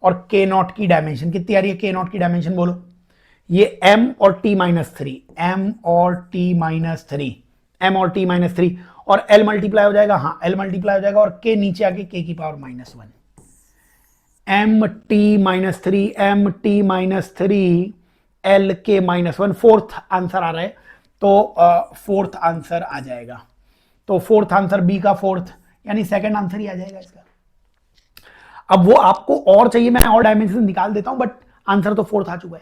और K0 की डायमेंशन कितनी आ रही है, K0 की डायमेंशन बोलो, ये m और t-3, m और t-3, m और t-3, और L मल्टीप्लाई हो जाएगा, हाँ L मल्टीप्लाई हो जाएगा, और K नीचे आके K की पावर -1, mt-3, mt-3 L के -1, फोर्थ आंसर आ रहा है, तो फोर्थ आंसर आ जाएगा। तो फोर्थ आंसर बी का फोर्थ, यानी सेकंड आंसर ही आ जाएगा इसका। अब वो आपको और चाहिए, मैं और डायमेंशन निकाल देता हूं, बट आंसर तो फोर्थ आ चुका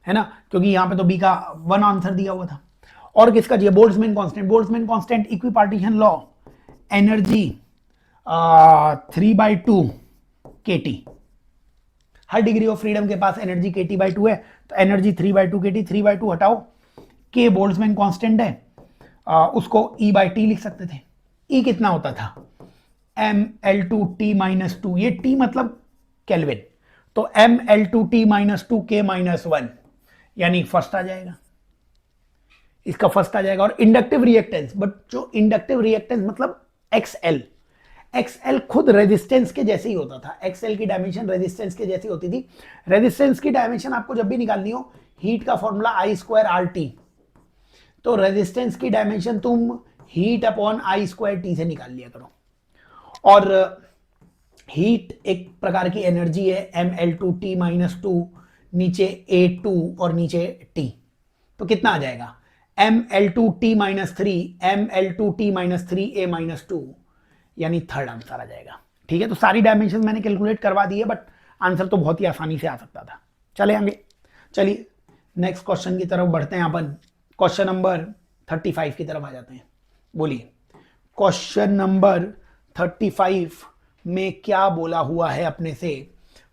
है ना, क्योंकि यहां पे तो बी का 1 आंसर दिया हुआ था। और किसका चाहिए, Boltzmann constant. Boltzmann constant equipartition law, energy 3/2 kT, her degree of freedom के पास एनर्जी kT/2 है, तो एनर्जी 3/2 kT, 3/2 हटाओ, के बोल्ट्जमैन कांस्टेंट है, उसको E/T लिख सकते थे। E कितना होता था mL2T-2, ये T मतलब केल्विन, तो mL2T-2 K-1, यानी फर्स्ट आ जाएगा, इसका फर्स्ट आ जाएगा। और इंडक्टिव रिएक्टेंस, बट जो इंडक्टिव रिएक्टेंस मतलब XL, XL खुद रेजिस्टेंस के जैसे ही होता था, XL की डायमेंशन रेजिस्टेंस के जैसी होती थी। रेजिस्टेंस की डायमेंशन आपको जब भी निकालनी हो, हीट का फॉर्मूला I²RT, तो रेजिस्टेंस की डायमेंशन तुम हीट अपॉन I²T से निकाल लिया करो। और हीट एक प्रकार की एनर्जी है, mL2T-2, नीचे A2 और नीचे T, तो कितना आ जाएगा mL2T-3, mL2T-3 A-2, यानी थर्ड आंसर आ जाएगा। ठीक है, तो सारी डायमेंशन मैंने कैलकुलेट करवा दी है, बट आंसर तो बहुत ही आसानी से आ सकता था। चले आगे, चलिए नेक्स्ट क्वेश्चन की तरफ बढ़ते हैं अपन। क्वेश्चन नंबर 35 की तरफ आ जाते हैं। बोलिए क्वेश्चन नंबर 35 में क्या बोला हुआ है अपने से।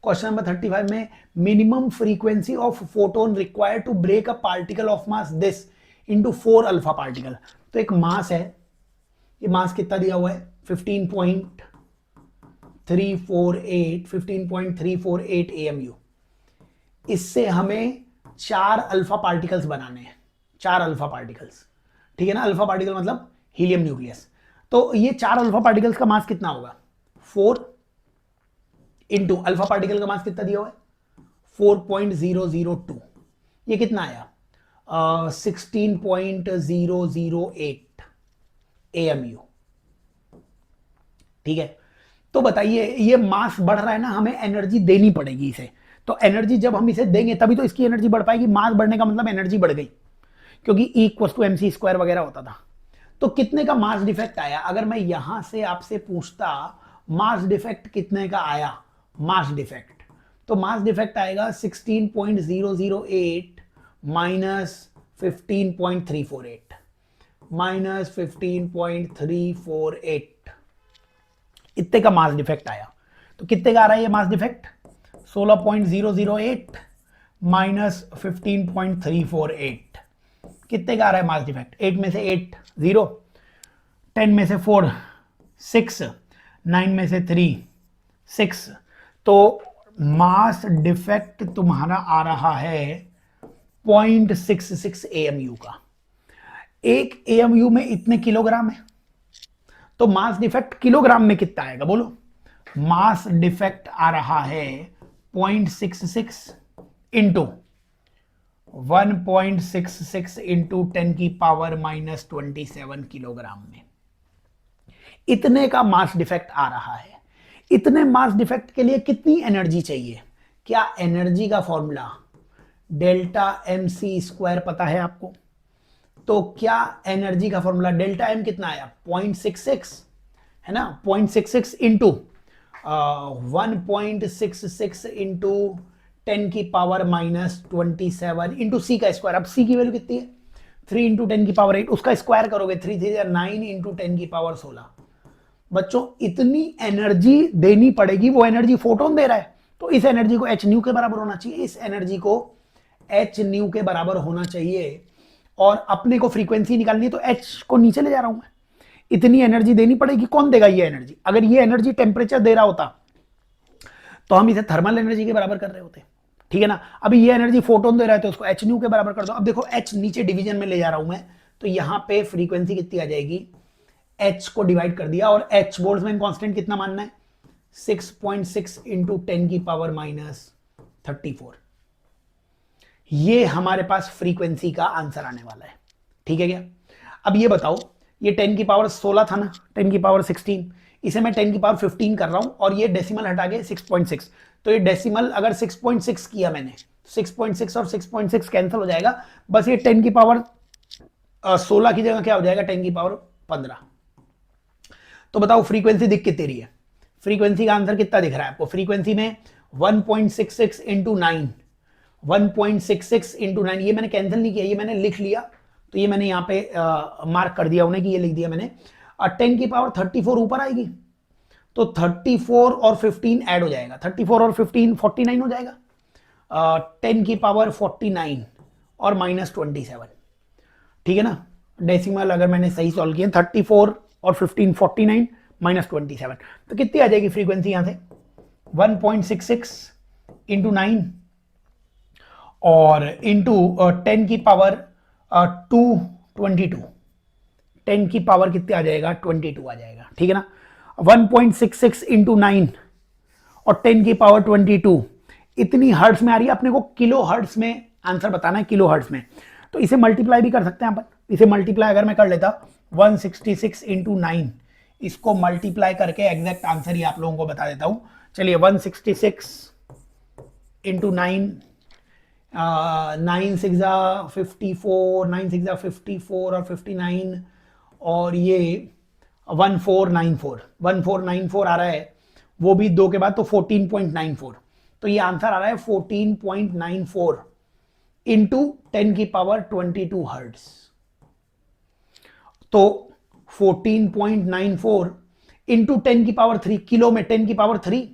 क्वेश्चन नंबर 35 में minimum frequency of photon required to break a particle of mass this into 4 alpha particle. तो एक मास है, ये मास कितना दिया हुआ है 15.348 AMU। इससे हमें 4 अल्फा पार्टिकल्स बनाने हैं, 4 अल्फा पार्टिकल्स, ठीक है ना। अल्फा पार्टिकल मतलब हीलियम न्यूक्लियस। तो ये 4 अल्फा पार्टिकल्स का मास कितना होगा 4 इंटू अल्फा पार्टिकल का मास कितना दिया हुआ है 4.002। ये कितना आया 16.008 AMU, ठीक है। तो बताइए ये मास बढ़ रहा है ना, हमें एनर्जी देनी पड़ेगी इसे। तो एनर्जी जब हम इसे देंगे तभी तो इसकी एनर्जी बढ़ पाएगी। मास बढ़ने का मतलब एनर्जी बढ़ गई, क्योंकि E इक्वल टू MC² वगैरह होता था। तो कितने का मास डिफेक्ट आया, अगर मैं यहां से आपसे पूछता मास डिफेक्ट कितने का आया, मास डिफेक्ट, तो मास डिफेक्ट आएगा 16.008 माइनस 15.348 माइनस 15.348, इतने का मास डिफेक्ट आया। तो कितने का आ रहा है ये मास डिफेक्ट 16.008 माइनस 15.348, कितने का आ रहा है मास डिफेक्ट। 8 में से 8 0, 10 में से 4 6, 9 में से 3 6। तो मास डिफेक्ट तुम्हारा आ रहा है 0.66 AMU का। एक AMU में इतने किलोग्राम है, तो मास डिफेक्ट किलोग्राम में कितना आएगा बोलो। मास डिफेक्ट आ रहा है 0.66 इंटू 1.66 इंटू 10⁻⁻27 किलोग्राम में, इतने का मास डिफेक्ट आ रहा है। इतने मास डिफेक्ट के लिए कितनी एनर्जी चाहिए, क्या एनर्जी का फॉर्मूला डेल्टा MC² पता है आपको। तो क्या एनर्जी का फॉर्मूला डेल्टा M कितना आया 0.66 है ना, 0.66 इंटू 1.66 इंटू 10⁻⁻27 इंटू C का स्क्वायर। अब C की वैल्यू कितनी है 3 इंटू 10⁸8, उसका स्क्वायर करोगे 3 3 9 इंटू 10⁻16। बच्चों इतनी एनर्जी देनी पड़ेगी, वो एनर्जी फोटोन दे रहा है, तो इस एनर्जी को h न्यू के बराबर होना चाहिए, इस एनर्जी को h न्यू के बराबर होना चाहिए। और अपने को फ्रीक्वेंसी निकालनी है, तो h को नीचे ले जा रहा हूं मैं, इतनी एनर्जी देनी पड़ेगी। कौन देगा ये एनर्जी, अगर ये एनर्जी टेम्परेचर दे रहा होता तो हम इसे थर्मल एनर्जी के बराबर कर रहे होते, ठीक है ना। अभी ये एनर्जी फोटोन दे रहा है तो उसको h न्यू के बराबर कर दो। अब देखो h नीचे डिवीजन में ले जा रहा हूं मैं, तो यहां पे फ्रीक्वेंसी कितनी आ जाएगी, h को डिवाइड कर दिया, और h बोल्ट्जमैन कांस्टेंट कितना मानना है 6.6 इंटू 10⁻34। ये हमारे पास फ्रीक्वेंसी का आंसर आने वाला है, ठीक है क्या। अब ये बताओ, ये 10⁻16 था ना, 10⁻16, इसे मैं 10⁻15 कर रहा हूं, और ये डेसिमल हटा के 6.6। तो ये डेसिमल अगर 6.6 किया मैंने, 6.6 और 6.6 कैंसिल हो जाएगा, बस ये 10⁻16 की जगह क्या हो जाएगा 10⁻15। तो बताओ फ्रीक्वेंसी दिख कितनी रही है, फ्रीक्वेंसी का आंसर कितना दिख रहा है आपको। फ्रीक्वेंसी में 1.66 इंटू 9, 1.66 इंटू 9, ये मैंने कैंसिल नहीं किया, ये मैंने लिख लिया, तो ये मैंने यहाँ पे मार्क कर दिया उन्हें कि ये लिख दिया मैंने। 10⁻34 ऊपर आएगी, तो 34 और 15 ऐड हो जाएगा, 34 और 15 49 हो जाएगा। 10⁻49 और -27, ठीक है ना। डेसिमल अगर मैंने सही सॉल्व किया 34 और 15 49 -27, तो कितनी आ जाएगी फ्रीक्वेंसी यहां से 1.66 इंटू 9 और इंटू 10⁻222, 10 की पावर कितने आ जाएगा 22 आ जाएगा, ठीक है ना। 1.66 इंटू 9 और 10⁻22 इतनी हर्ट्ज में आ रही है, अपने को किलो हर्ट्ज में आंसर बताना है, किलो हर्ट्ज में। तो इसे मल्टीप्लाई भी कर सकते हैं अपन, इसे मल्टीप्लाई अगर मैं कर लेता 166 इंटू 9, इसको मल्टीप्लाई करके एग्जैक्ट आंसर ही आप लोगों को बता देता हूं। चलिए 166 इंटू 9, 9 6 54, 9 6 54 और 59, और ये 1494 आ रहा है, वो भी 2 के बाद, तो 14.94। तो ये आंसर आ रहा है 14.94 इंटू 10⁻22 हर्ट्ज। तो 14.94 इंटू 10⁻³ किलो में 10⁻³,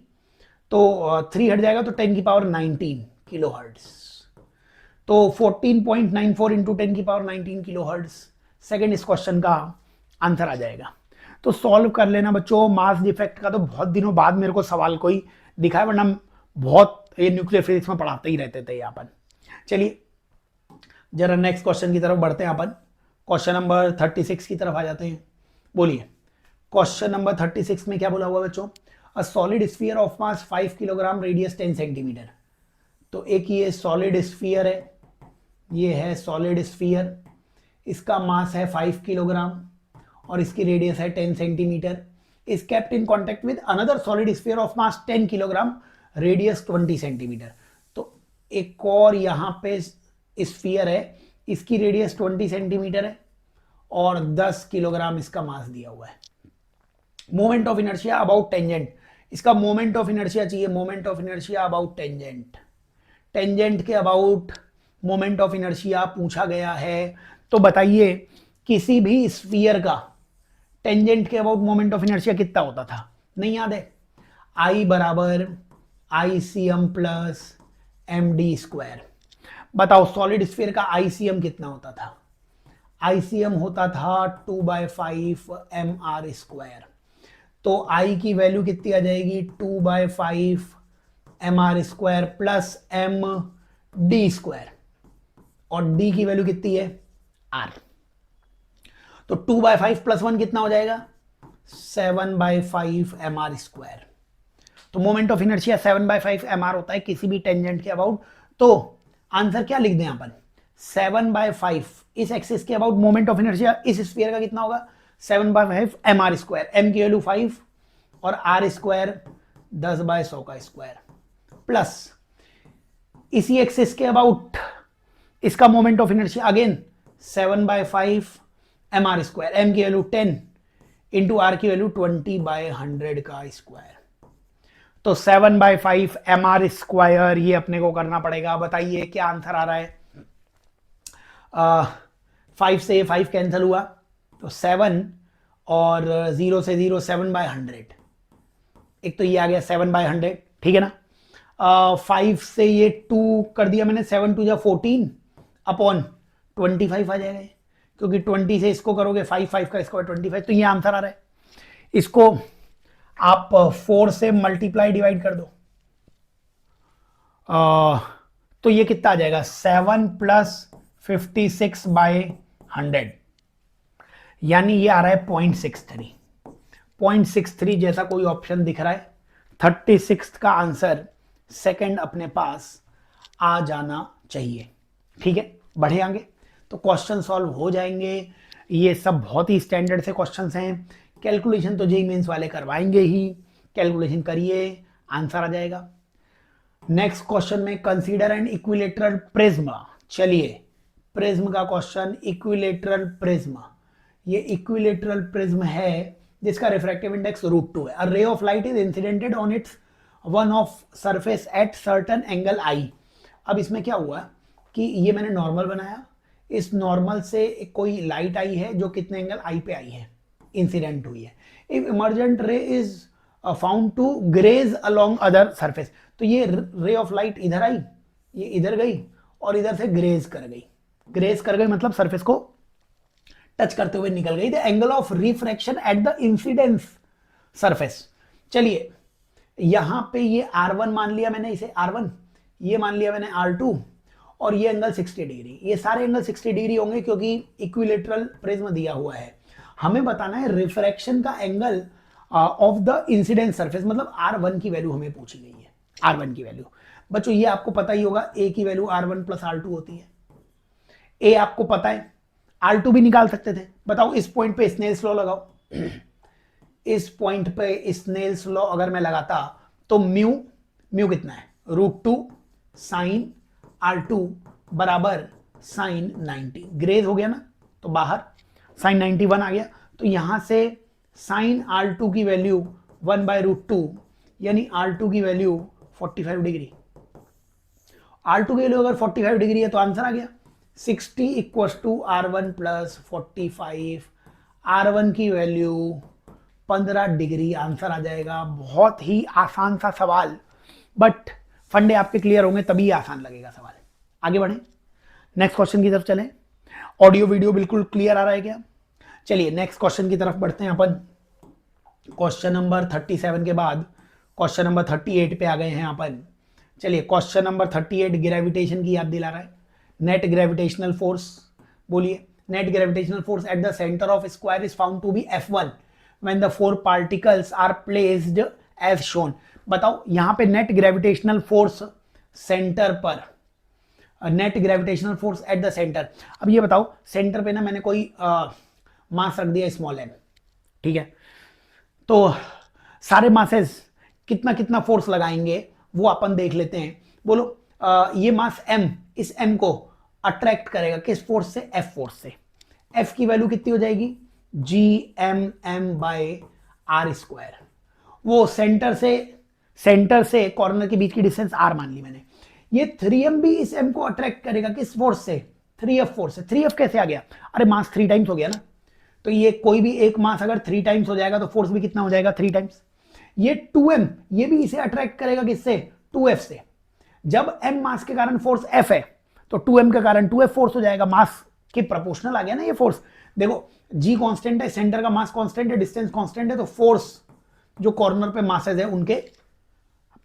तो 3 हट जाएगा तो 10⁻19 किलो हर्ट्ज। तो 14.94 इंटू 10⁻19 किलो हर्ट्ज सेकेंड इस क्वेश्चन का आंसर आ जाएगा। तो सॉल्व कर लेना बच्चों। मास डिफेक्ट का तो बहुत दिनों बाद मेरे को सवाल कोई दिखाया, वरना बहुत ये न्यूक्लियर फिजिक्स में पढ़ाते ही रहते थे अपन। चलिए जरा नेक्स्ट क्वेश्चन की तरफ बढ़ते हैं अपन। क्वेश्चन नंबर 36 की तरफ आ जाते हैं। बोलिए क्वेश्चन नंबर 36 में क्या बोला हुआ बच्चों? A solid sphere of mass 5 kilogram, radius 10 centimetre. तो एक ये सॉलिड स्फीयर है, ये है सॉलिड स्फीयर, इसका मास है 5 किलोग्राम और इसकी रेडियस है 10 centimetre. Is kept in contact with another solid sphere of mass 10 kilogram, radius 20 centimetre. तो एक और यहां पे स्फीयर है, इसकी रेडियस 20 सेंटीमीटर है और 10 किलोग्राम इसका मास दिया हुआ है। Moment of inertia about tangent, इसका मोमेंट ऑफ इनर्शिया चाहिए, moment of inertia about tangent. Tangent के अबाउट मोमेंट ऑफ इनर्शिया पूछा गया है। तो बताइए किसी भी स्फीयर का टेंजेंट के अबाउट मोमेंट ऑफ इनर्शिया कितना होता था? नहीं याद है? I बराबर ICM प्लस MD स्क्वायर। बताओ सॉलिड स्फीयर का ICM कितना होता था? ICM होता था 2/5 MR स्क्वायर। तो I की वैल्यू कितनी आ जाएगी? 2/5 MR square plus MD square, और D की वैल्यू कितनी है? R। तो 2/5 प्लस 1 कितना हो जाएगा? 7/5 MR स्क्वायर। तो मोमेंट ऑफ इनर्शिया 7/5 MR होता है किसी भी टेंजेंट के अबाउट। तो आंसर क्या लिख दें अपन? 7/5 इस एक्सिस के अबाउट मोमेंट ऑफ इनर्शिया इस स्फीयर का कितना होगा? 7/5 MR स्क्वायर। M की वैल्यू 5 और R स्क्वायर 10/100 का स्क्वायर, प्लस इसी एक्सिस के अबाउट इसका moment of inertia again 7/5 MR square. M की वैल्यू 10 इंटू R की वैल्यू 20/100 का स्क्वायर। तो 7/5 MR स्क्वायर ये अपने को करना पड़ेगा। बताइए क्या आंसर आ रहा है? 5 से 5 कैंसिल हुआ तो 7 और 0 से 0 7/100। एक तो ये आ गया 7/100, ठीक है ना। 5 से ये 2 कर दिया मैंने, 7 2 14 अपॉन 25 आ जाएगा, क्योंकि 20 से इसको करोगे 5 का स्क्वायर 25। तो ये आंसर आ रहा है। इसको आप 4 से मल्टीप्लाई डिवाइड कर दो, तो ये कितना आ जाएगा? 7 प्लस 56/100, यानी ये आ रहा है 0.63। 0.63 जैसा कोई ऑप्शन दिख रहा है। 36 का आंसर सेकंड अपने पास आ जाना चाहिए। ठीक है, बढ़े आगे तो क्वेश्चन सॉल्व हो जाएंगे। ये सब बहुत ही स्टैंडर्ड से क्वेश्चंस हैं। कैलकुलेशन तो जेईई मेंस वाले करवाएंगे ही, कैलकुलेशन करिए, आंसर आ जाएगा। नेक्स्ट क्वेश्चन में कंसीडर एन इक्विलेटरल प्रिज्म। चलिए प्रिज्म का क्वेश्चन, इक्विलेटरल प्रिज्म। ये इक्विलेटरल प्रिज्म है जिसका रिफ्रैक्टिव इंडेक्स √2 है। A ray of light is incidented on its one of surface at certain angle I। अब इसमें क्या हुआ कि ये मैंने नॉर्मल बनाया, इस नॉर्मल से कोई लाइट आई है जो कितने एंगल I पे आई है, इंसिडेंट हुई है। If emergent ray is found to graze along other surface, तो ये रे ऑफ लाइट इधर आई, ये इधर गई और इधर से ग्रेज कर गई। ग्रेज कर गई मतलब सरफेस को टच करते हुए निकल गई। The angle of refraction at the incidence surface. चलिए यहां पे ये R1 मान लिया मैंने, इसे R1, ये मान लिया मैंने R2, और ये एंगल 60 डिग्री। ये सारे एंगल 60 डिग्री होंगे क्योंकि इक्विलेटरल प्रिज्म दिया हुआ है। हमें बताना है रिफ्रैक्शन का angle of the incident surface, मतलब R1 की वैल्यू हमें पूछी गई है। R1 की वैल्यू बच्चों ये आपको पता ही होगा, A की वैल्यू R1 प्लस R2 होती है। A आपको पता है, R2 भी निकाल सकते थे। बताओ इस पॉइंट पे स्नेल्स लॉ लगाओ। इस पॉइंट पे स्नेल्स लॉ अगर मैं लगाता तो म्यू कितना है? √2 साइन R2 बराबर साइन 90। ग्रेज हो गया ना, तो बाहर साइन 91 आ गया। तो यहां से साइन R2 की वैल्यू 1/√2, यानी R2 की वैल्यू 45 डिग्री। R2 की वैल्यू अगर 45 डिग्री है तो आंसर आ गया 60 equals to R1 plus 45 R1 की वैल्यू 15 डिग्री आंसर आ जाएगा। बहुत ही आसान सा सवाल, बट फंडे आपके क्लियर होंगे तभी आसान लगेगा सवाल। आगे बढ़े, नेक्स्ट क्वेश्चन की तरफ चलें। ऑडियो वीडियो बिल्कुल क्लियर आ रहा है क्या? चलिए नेक्स्ट क्वेश्चन की तरफ बढ़ते हैं अपन। क्वेश्चन नंबर 37 के बाद क्वेश्चन नंबर 38 पे आ गए हैं अपन। चलिए क्वेश्चन नंबर 38 ग्रेविटेशन की याद दिला रहा है। नेट ग्रेविटेशनल फोर्स, बोलिए। Net gravitational force at the centre of square is found to be F1 when the 4 particles are placed as shown. बताओ यहां पे नेट ग्रेविटेशनल फोर्स सेंटर पर, net gravitational force at the centre. अब ये बताओ सेंटर पे ना मैंने कोई मास रख दिया स्मॉल m, ठीक है, तो सारे मासेस कितना कितना फोर्स लगाएंगे वो अपन देख लेते हैं। बोलो ये मास m, इस m को अट्रैक्ट करेगा किस फोर्स से? F फोर्स से। F की वैल्यू कितनी हो जाएगी? Gmm/r²। वो सेंटर से कॉर्नर के बीच की डिस्टेंस r मान ली मैंने। ये 3m भी इस m को अट्रैक्ट करेगा किस फोर्स से? 3f फोर्स से। 3f कैसे आ गया? अरे मास 3 टाइम्स हो गया ना, तो ये कोई भी एक मास अगर 3 टाइम्स हो जाएगा तो फोर्स भी कितना हो जाएगा? 3 टाइम्स। ये 2m, ये भी इसे अट्रैक्ट करेगा किससे? 2f से। जब m मास के कारण फोर्स f है तो 2m के कारण 2f फोर्स हो जाएगा। मास के प्रोपोर्शनल आ गया ना ये फोर्स। देखो g कांस्टेंट है, सेंटर का मास कांस्टेंट है, डिस्टेंस कांस्टेंट है, तो फोर्स जो कॉर्नर पे मासेस है उनके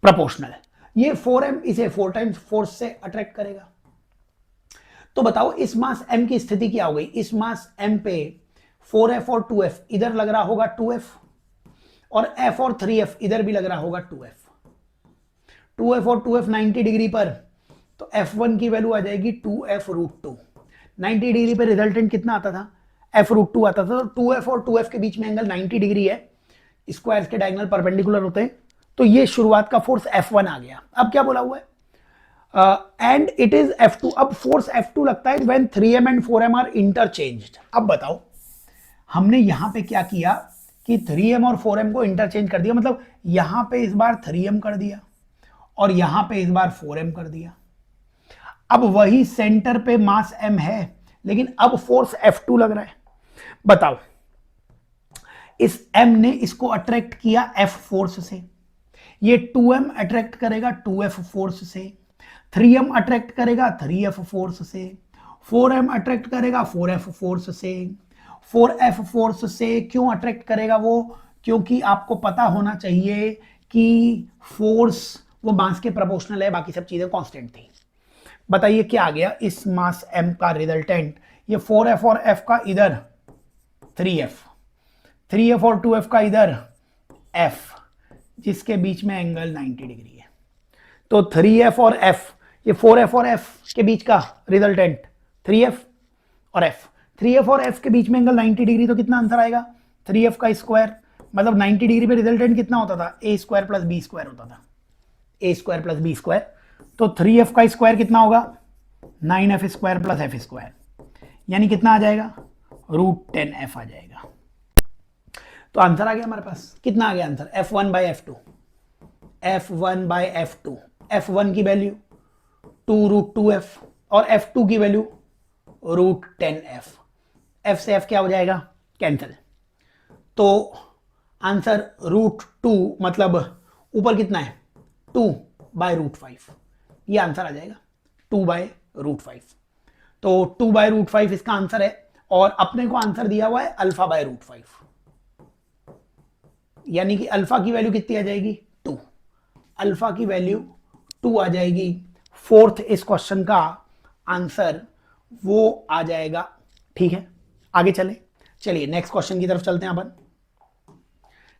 प्रोपोर्शनल है। ये 4m इसे 4 टाइम्स फोर्स से अट्रैक्ट करेगा। तो बताओ इस मास m की स्थिति क्या हो गई? इस मास m पे 4f और 2f, इधर लग रहा होगा 2f, और f और 3f इधर भी लग रहा होगा 2f। 2f और 2f 90 डिग्री पर, तो f1 की वैल्यू आ जाएगी 2f√2। 90 डिग्री पे रिजल्टेंट कितना आता था? f√2 आता था। तो 2f और 2f के बीच में एंगल 90 डिग्री है, स्क्वायर्स के डायगोनल परपेंडिकुलर होते हैं। तो ये शुरुआत का फोर्स F1 आ गया। अब क्या बोला हुआ है? And it is F2। अब फोर्स F2 लगता है when 3m and 4m are interchanged. अब बताओ हमने यहां पे क्या किया कि 3m और 4m को इंटरचेंज कर दिया, मतलब यहां पे इस बार 3m कर दिया और यहां पे इस बार 4m कर दिया। अब वही सेंटर पे मास m है, लेकिन अब फोर्स F2 लग रहा है। बताओ इस m ने इसको अट्रैक्ट किया F फोर्स से, ये 2m अट्रैक्ट करेगा 2f फोर्स से, 3m अट्रैक्ट करेगा 3f फोर्स से, 4m अट्रैक्ट करेगा 4f फोर्स से। 4f फोर्स से क्यों अट्रैक्ट करेगा वो? क्योंकि आपको पता होना चाहिए कि फोर्स वो मास के प्रोपोर्शनल है, बाकी सब चीजें कांस्टेंट थी। बताइए क्या आ गया इस मास m का रिजल्टेंट? ये 4f और f का इधर 3f, 3f और 2f का इधर f, जिसके बीच में एंगल 90 डिग्री है। तो 3f और f, ये 4f और f के बीच का रिजल्टेंट 3f और f, 3f और f के बीच में एंगल 90 डिग्री, तो कितना आंसर आएगा? 3f का स्क्वायर, मतलब 90 डिग्री पे रिजल्टेंट कितना होता था? a square plus b square होता था, a square plus b square. तो 3f का स्क्वायर कितना होगा? 9f square plus f square, यानी कितना आ जाएगा? √10f आ जाएगा। तो आंसर आ गया हमारे पास। कितना आ गया आंसर? F1/F2, F1/F2। F1 की वैल्यू 2√2f और F2 की वैल्यू √10f। f से f क्या हो जाएगा? कैंसिल। तो आंसर √2, मतलब ऊपर कितना है? 2/√5, ये आंसर आ जाएगा 2/√5। तो 2/√5 इसका आंसर है, और अपने को आंसर दिया हुआ है α/√5, यानी कि अल्फा की वैल्यू कितनी आ जाएगी? 2। अल्फा की वैल्यू 2 आ जाएगी। फोर्थ इस क्वेश्चन का आंसर वो आ जाएगा। ठीक है, आगे चलिए नेक्स्ट क्वेश्चन की तरफ चलते हैं अपन।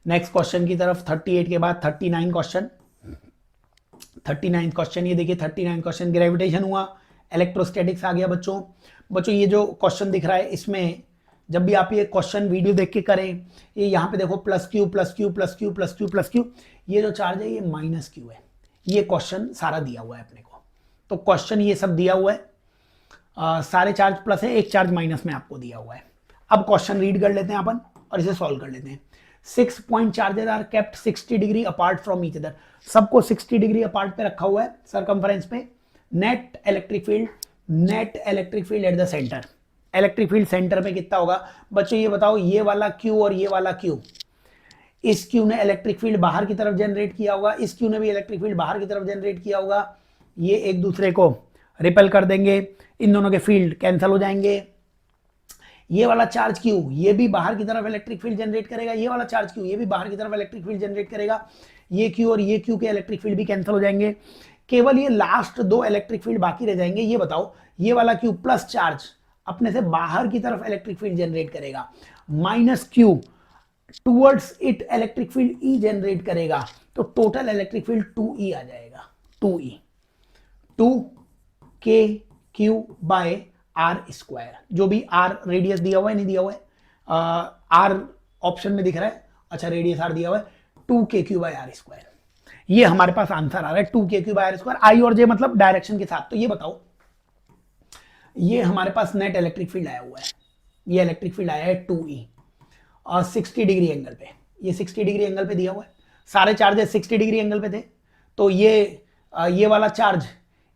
नेक्स्ट क्वेश्चन की तरफ 38 के बाद 39 क्वेश्चन। 39 क्वेश्चन, ये देखिए 39 क्वेश्चन ग्रेविटेशन हुआ, इलेक्ट्रोस्टैटिक्स आ गया बच्चों। ये जो क्वेश्चन दिख रहा है, इसमें जब भी आप ये क्वेश्चन वीडियो देख के करें, ये यहाँ पे देखो +q +q +q +q +q, ये जो चार्ज है ये -q है। ये क्वेश्चन सारा दिया हुआ है अपने को। तो क्वेश्चन ये सब दिया हुआ है, सारे चार्ज प्लस है, एक चार्ज माइनस में आपको दिया हुआ है। अब क्वेश्चन रीड कर लेते हैं अपन और इसे सॉल्व कर लेते हैं। 6 point charges are kept 60 degree apart from each other. सबको 60 डिग्री अपार्ट पे रखा हुआ है सरकमफ्रेंस पे। Net electric field at the centre electric field centre में कितना होगा बच्चों, ये बताओ, ये वाला क्यू और ये वाला क्यू, इस क्यू ने इलेक्ट्रिक फील्ड बाहर की तरफ जनरेट किया होगा, इस क्यू ने भी इलेक्ट्रिक फील्ड बाहर की तरफ जनरेट किया होगा, ये एक दूसरे को रिपेल कर देंगे, इन दोनों के फील्ड कैंसिल हो जाएंगे। ये वाला चार्ज क्यू ये भी बाहर की तरफ इलेक्ट्रिक फील्ड जनरेट करेगा, ये वाला चार्ज क्यू ये भी बाहर की तरफ इलेक्ट्रिक फील्ड जनरेट करेगा, ये क्यू और ये क्यू के इलेक्ट्रिक फील्ड भी कैंसिल हो जाएंगे, केवल ये लास्ट दो इलेक्ट्रिक फील्ड बाकी रह जाएंगे। ये बताओ, ये वाला क्यू प्लस चार्ज अपने से बाहर की तरफ इलेक्ट्रिक फील्ड जनरेट करेगा, minus Q towards it electric field E generate करेगा, तो टोटल इलेक्ट्रिक फील्ड 2E आ जाएगा, 2E, 2k q by are square, जो भी आर रेडियस दिया हुआ है, नहीं दिया हुआ है, आर ऑप्शन में दिख रहा है, अच्छा रेडियस आर दिया हुआ है, 2k q by are square, ये हमारे पास आंसर आ रहा है 2k q by are square, I और जे मतलब डायरेक्शन के साथ। तो ये बताओ, ये हमारे पास नेट इलेक्ट्रिक फील्ड आया हुआ है, ये इलेक्ट्रिक फील्ड आया है 2E और 60 डिग्री एंगल पे, ये 60 डिग्री एंगल पे दिया हुआ है, सारे चार्जेस 60 डिग्री एंगल पे थे, तो ये वाला चार्ज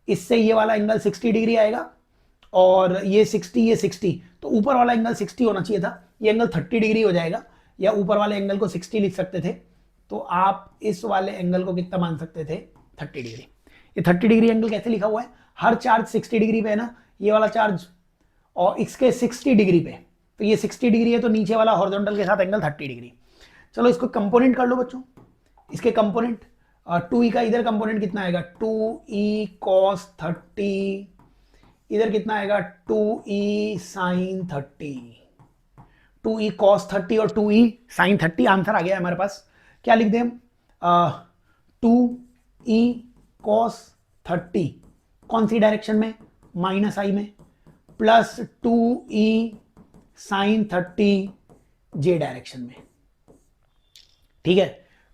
इससे ये वाला एंगल 60 डिग्री आएगा, और ये 60, तो ऊपर वाला एंगल 60 होना चाहिए था, ये एंगल 30 डिग्री हो जाएगा, या ऊपर वाले एंगल को 60 लिख सकते थे, तो आप इस वाले एंगल को कितना मान सकते थे, 30 डिग्री। ये 30 डिग्री एंगल कैसे लिखा हुआ है, हर चार्ज 60 डिग्री पे है ना, ये वाला चार्ज और इसके 60 डिग्री पे, तो ये 60 डिग्री है, तो नीचे वाला हॉरिजॉन्टल के साथ एंगल 30 डिग्री। चलो इसको कंपोनेंट कर लो बच्चों, इसके कंपोनेंट 2E का इधर कंपोनेंट कितना आएगा, 2E cos 30, इधर कितना आएगा 2E sin 30, 2E cos 30 और 2E sin 30, आंसर आ गया हमारे पास। क्या लिख दें हम, 2E cos 30 कौन सी डायरेक्शन में, माइनस आई में, प्लस 2E sin 30 जे डायरेक्शन में, ठीक है।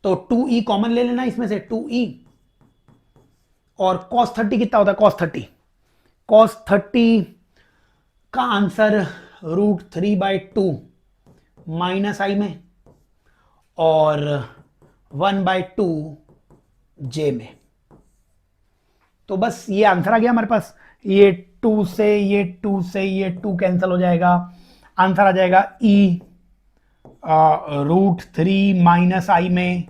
तो 2E कॉमन ले लेना इसमें से, 2E और cos 30 कितना होता है, cos 30 का आंसर √3/2 माइनस आई में और 1/2 जे में, तो बस ये आंसर आ गया हमारे पास। ये 2 से ये 2 से ये 2 कैंसिल हो जाएगा, आंसर आ जाएगा E √3 माइनस आई में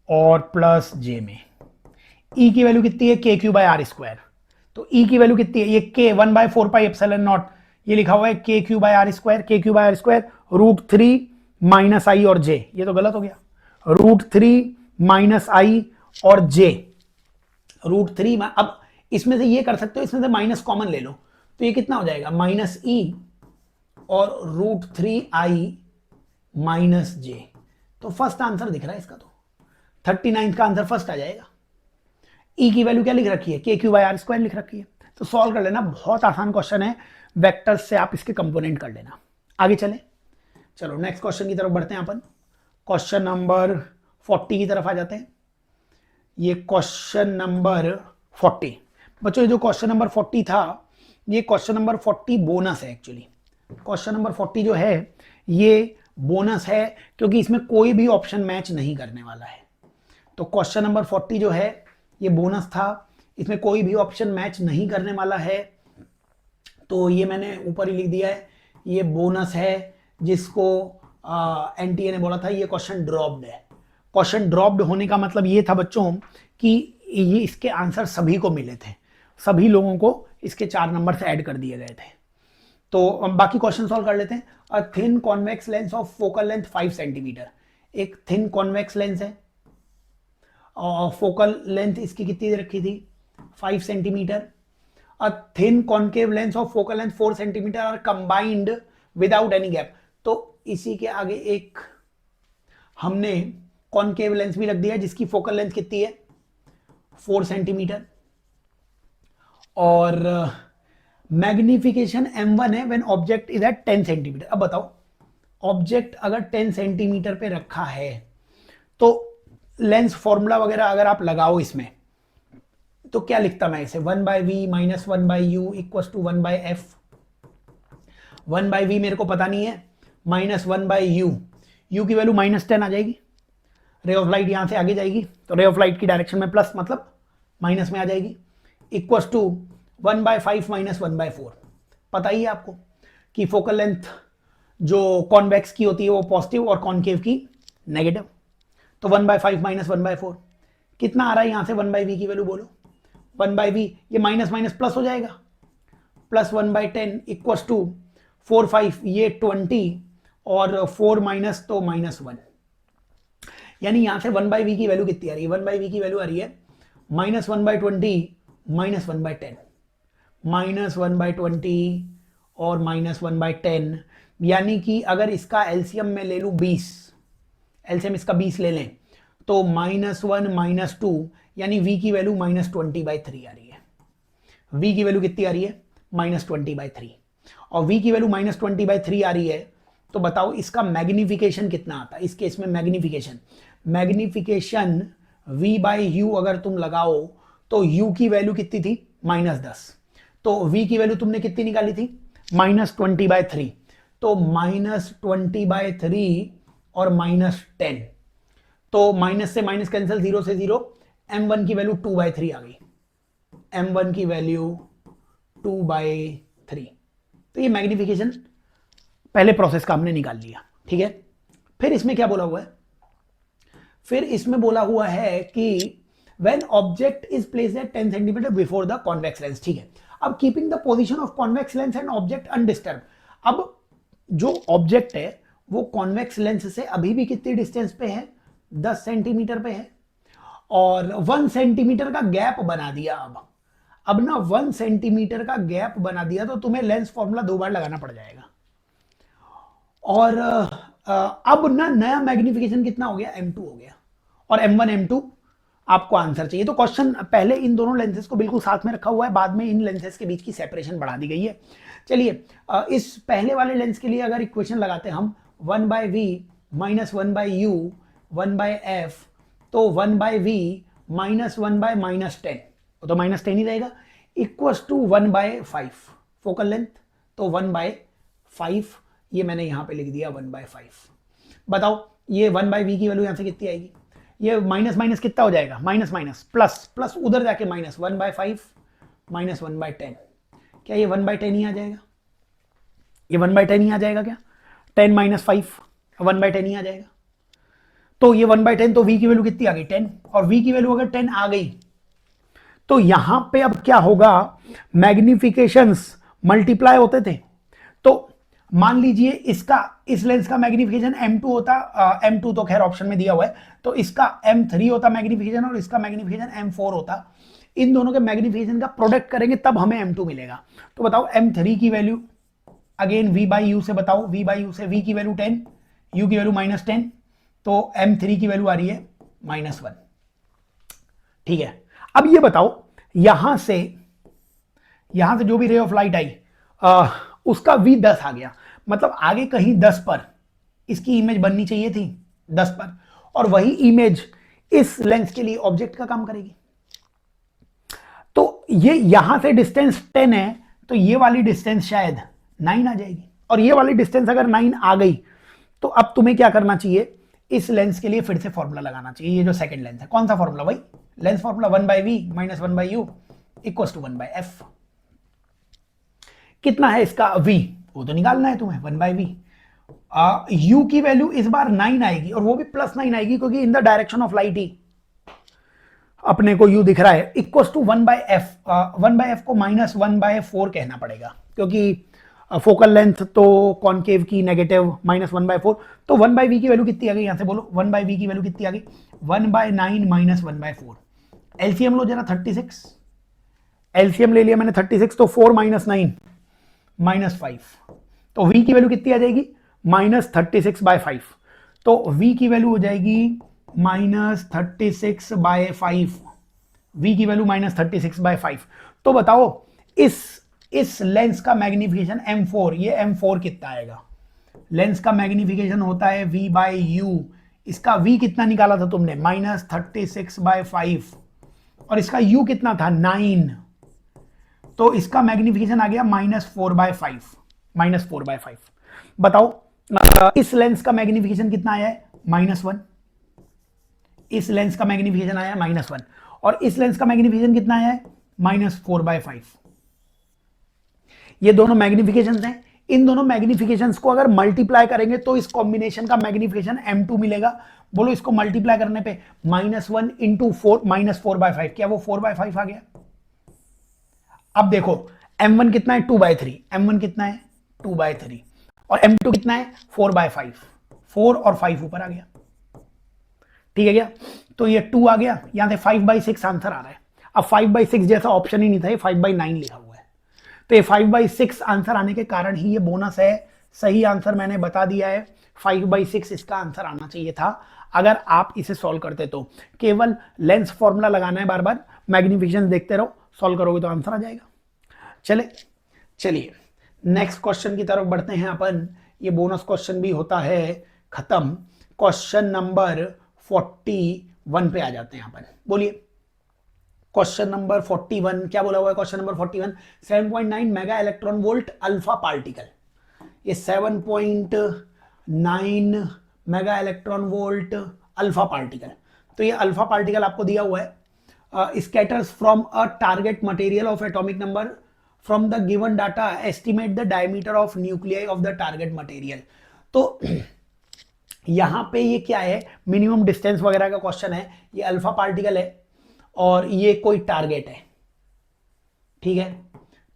और प्लस जे में। E की वैल्यू कितनी है, k q by are square, तो E की वैल्यू कितनी है, ये k 1/4πε0, ये लिखा हुआ है k q by are square, k q by are square √3 minus I और j, ये तो गलत हो गया, √3 माइनस आई और j, √3, अब इसमें से ये कर सकते हो, इसमें से माइनस कॉमन ले लो, तो ये कितना हो जाएगा, -e और √3i माइनस जे, तो फर्स्ट आंसर दिख रहा है इसका, तो 39 का आंसर फर्स्ट आ जाएगा। E की वैल्यू क्या लिख रखी है, k q by are square लिख रखी है, तो सॉल्व कर लेना, बहुत आसान क्वेश्चन है, वेक्टर्स से आप इसके कंपोनेंट कर लेना। आगे चले, चलो नेक्स्ट क्वेश्चन की तरफ बढ़ते हैं अपन, क्वेश्चन नंबर 40 की तरफ आ जाते हैं। ये क्वेश्चन नंबर 40 बच्चों, ये जो क्वेश्चन नंबर 40 था, ये क्वेश्चन नंबर 40 बोनस है एक्चुअली, क्वेश्चन नंबर 40 जो है ये बोनस है, क्योंकि इसमें कोई भी ऑप्शन मैच नहीं करने वाला है, तो क्वेश्चन नंबर 40 जो है ये बोनस था, इसमें कोई भी ऑप्शन मैच नहीं करने वाला है, तो ये मैंने ऊपर ही लिख दिया है, ये बोनस है, जिसको एनटीए ने बोला था ये क्वेश्चन ड्रॉप्ड है। क्वेश्चन ड्रॉप्ड होने का मतलब ये था बच्चों कि ये इसके आंसर सभी को मिले थे, सभी लोगों को इसके 4 नंबर से ऐड कर दिए गए थे। तो बाकी क्वेश्चन सॉल्व कर लेते हैं। A thin convex lens of focal length 5 centimetre, एक थिन कॉन्वेक्स लेंस है और फोकल लेंथ इसकी कितनी रखी थी, 5 centimetre. A thin concave lens of focal length 4 centimetre are combined without any gap, तो इसी के आगे एक हमने कॉन्केव लेंस भी रख दिया जिसकी फोकल लेंथ कितनी है, 4 सेंटीमीटर, और मैग्निफिकेशन m1 है when object is at 10 centimetre. अब बताओ, ऑब्जेक्ट अगर 10 सेंटीमीटर पे रखा है तो लेंस फॉर्मूला वगैरह अगर आप लगाओ इसमें, तो क्या लिखता मैं इसे, 1/v minus 1/u equals to 1/f। 1/v मेरे को पता नहीं है, माइनस 1/u, u की वैल्यू -10 आ जाएगी, रे ऑफ लाइट यहां से आगे जाएगी, तो रे ऑफ लाइट की डायरेक्शन में प्लस मतलब माइनस में आ जाएगी, इक्वल्स टू 1/5 माइनस 1/4, पता ही है आपको कि फोकल लेंथ जो कॉन्वेक्स की होती है वो पॉजिटिव और कॉनकेव की नेगेटिव। तो 1/5 माइनस 1/4 कितना आ रहा है यहां से 1/v की वैल्यू बोलो। 1/v ये माइनस माइनस प्लस हो जाएगा, प्लस 1/10 इक्वल टू 4/5 ये 20 और 4 माइनस तो -1। यानी यहां से 1/v की वैल्यू कितनी आ रही है, 1/v की वैल्यू आ रही है -1/20 -1/10, -1/20 और -1/10। यानी कि अगर इसका एलसीएम में ले लूं 20, एलसीएम इसका 20 ले लें तो -1 -2 यानी v की वैल्यू -20/3 आ रही है। v की वैल्यू कितनी आ रही है -20/3 और v की वैल्यू -20/3 आ रही है। तो बताओ इसका मैग्निफिकेशन कितना आता है इस केस में। मैग्निफिकेशन v/u अगर तुम लगाओ तो u की वैल्यू कितनी थी -10, तो v की वैल्यू तुमने कितनी निकाली थी -20/3, तो -20/3 और -10, तो माइनस से माइनस कैंसिल, 0 से 0, m1 की वैल्यू 2/3 आ गई, m1 की वैल्यू 2/3। तो ये मैग्निफिकेशन पहले प्रोसेस का हमने निकाल लिया, ठीक है। फिर इसमें क्या बोला हुआ है, फिर इसमें बोला हुआ है कि when object is placed at 10 centimetre before the convex lens, ठीक है। अब keeping the position of convex lens and object undisturb, अब जो ऑब्जेक्ट है वो कॉन्वेक्स लेंस से अभी भी कितनी डिस्टेंस पे है 10 सेंटीमीटर पे है और 1 सेंटीमीटर का गैप बना दिया। अब ना 1 सेंटीमीटर का गैप बना दिया तो तुम्हें लेंस फॉर्मूला 2 बार लगाना पड़ जाएगा। और अब ना नया मैग्निफिकेशन कितना हो गया m2 हो गया और m1 m2 आपको आंसर चाहिए। तो क्वेश्चन पहले इन दोनों लेंसेज को बिल्कुल साथ में रखा हुआ है, बाद में इन लेंसेज के बीच की सेपरेशन बढ़ा दी गई है। चलिए इस पहले वाले लेंस के लिए अगर इक्वेशन लगाते हैं हम 1/v माइनस 1/u 1/f, तो 1/v माइनस 1/-10 तो -10 ही रहेगा, इक्वल्स टू 1/5 फोकल लेंथ, तो 1/5 ये मैंने यहां पे लिख दिया 1/5। बताओ ये 1/v की वैल्यू यहां से कितनी आएगी, ये माइनस माइनस कितना हो जाएगा माइनस माइनस प्लस प्लस उधर जाके माइनस 1/5 माइनस 1/10, क्या ये 1/10 ही आ जाएगा, ये 1/10 ही आ जाएगा क्या, 10 माइनस 5 1/10 ही आ जाएगा। तो ये 1/10 तो v की वैल्यू कितनी आ गई 10, और v की वैल्यू अगर 10 आ गई तो यहां पे अब क्या होगा, मैग्निफिकेशंस मल्टीप्लाई होते थे। तो मान लीजिए इसका इस लेंस का मैग्निफिकेशन m2 होता, m2 तो खैर ऑप्शन में दिया हुआ है, तो इसका m3 होता मैग्निफिकेशन और इसका मैग्निफिकेशन m4 होता। इन दोनों के मैग्निफिकेशन का प्रोडक्ट करेंगे तब हमें m2 मिलेगा। तो बताओ m3 की वैल्यू अगेन v/u से, बताओ v/u से, v की वैल्यू 10, u की वैल्यू -10, तो m3 की वैल्यू आ रही है -1, ठीक है। अब ये बताओ यहां से जो भी रे ऑफ लाइट आई उसका v 10 आ गया, मतलब आगे कहीं 10 पर इसकी इमेज बननी चाहिए थी 10 पर, और वही इमेज इस लेंस के लिए ऑब्जेक्ट का काम करेगी। तो ये यहां से डिस्टेंस 10 है तो ये वाली डिस्टेंस शायद 9 आ जाएगी, और ये वाली डिस्टेंस अगर 9 आ गई तो अब तुम्हें क्या करना चाहिए, इस लेंस के लिए फिर से फॉर्मूला लगाना चाहिए। ये जो सेकंड लेंस है, कौन सा फॉर्मूला भाई, lens formula 1/v minus 1/u equals to 1/f। कितना है इसका v, वो तो निकालना है तुम्हें 1/v। u की वैल्यू इस बार 9 आएगी और वो भी +9 आएगी क्योंकि in the direction of light ही अपने को u दिख रहा है, इक्वल्स टू 1/f। 1/f को -1/4 कहना पड़ेगा क्योंकि फोकल लेंथ तो कॉनकेव की नेगेटिव -1/4, तो 1/v की वैल्यू कितनी आ गई, यहां से बोलो 1/v की वैल्यू कितनी आ गई 1/9 माइनस 1/4। एलसीएम लो जरा 36, एलसीएम ले लिया मैंने 36, तो 4 माइनस 9 -5, तो v की वैल्यू कितनी आ जाएगी -36/5, तो v की वैल्यू हो जाएगी -36/5, v की वैल्यू -36/5। तो बताओ इस लेंस का मैग्निफिकेशन m4, ये m4 कितना आएगा, लेंस का मैग्निफिकेशन होता है v/u, इसका v कितना निकाला था तुमने -36/5 और इसका u कितना था 9, तो इसका मैग्निफिकेशन आ गया -4/5। बताओ इस लेंस का मैग्निफिकेशन कितना आया है -1, इस लेंस का मैग्निफिकेशन आया है -1 और इस लेंस का मैग्निफिकेशन कितना आया है -4/5। ये दोनों मैग्निफिकेशंस हैं, इन दोनों मैग्निफिकेशंस को अगर मल्टीप्लाई करेंगे तो इस कॉम्बिनेशन का मैग्निफिकेशन m2 मिलेगा। बोलो इसको मल्टीप्लाई करने पे -1 इंटू 4 -4/5, क्या वो 4/5 आ गया? अब देखो m1 कितना है 2/3, m1 कितना है 2/3 और m2 कितना है 4/5, 4 और 5 ऊपर आ गया, ठीक है क्या? तो ये 2 आ गया, यहां से 5/6 आंसर आ रहा है। अब 5/6 जैसा ऑप्शन ही नहीं था, ये 5/9 लिखा हुआ है, तो ये 5/6 आंसर आने के कारण ही ये बोनस है। सही आंसर मैंने बता दिया है, 5/6 इसका आंसर आना चाहिए था अगर आप इसे सॉल्व करते तो। केवल लेंस फॉर्मूला लगाना है, बार बार मैग्निफिकेशन देखते रहो, सॉल्व करोगे तो आंसर आ जाएगा। चलिए नेक्स्ट क्वेश्चन की तरफ बढ़ते हैं अपन। ये बोनस क्वेश्चन भी होता है खत्म। क्वेश्चन नंबर 41 पे आ जाते हैं अपन। बोलिए क्वेश्चन नंबर 41 क्या बोला हुआ है? Question number 41, 7.9 mega electron volt alpha particle. ये 7.9 mega electron volt alpha particle, तो ये अल्फा पार्टिकल आपको दिया हुआ है। Scatters from a target material of atomic number from the given data, estimate the diameter of nuclei of the target material. तो यहां पे ये क्या है, मिनिमम डिस्टेंस वगैरह का क्वेश्चन है। ये अल्फा पार्टिकल है और ये कोई टारगेट है, ठीक है?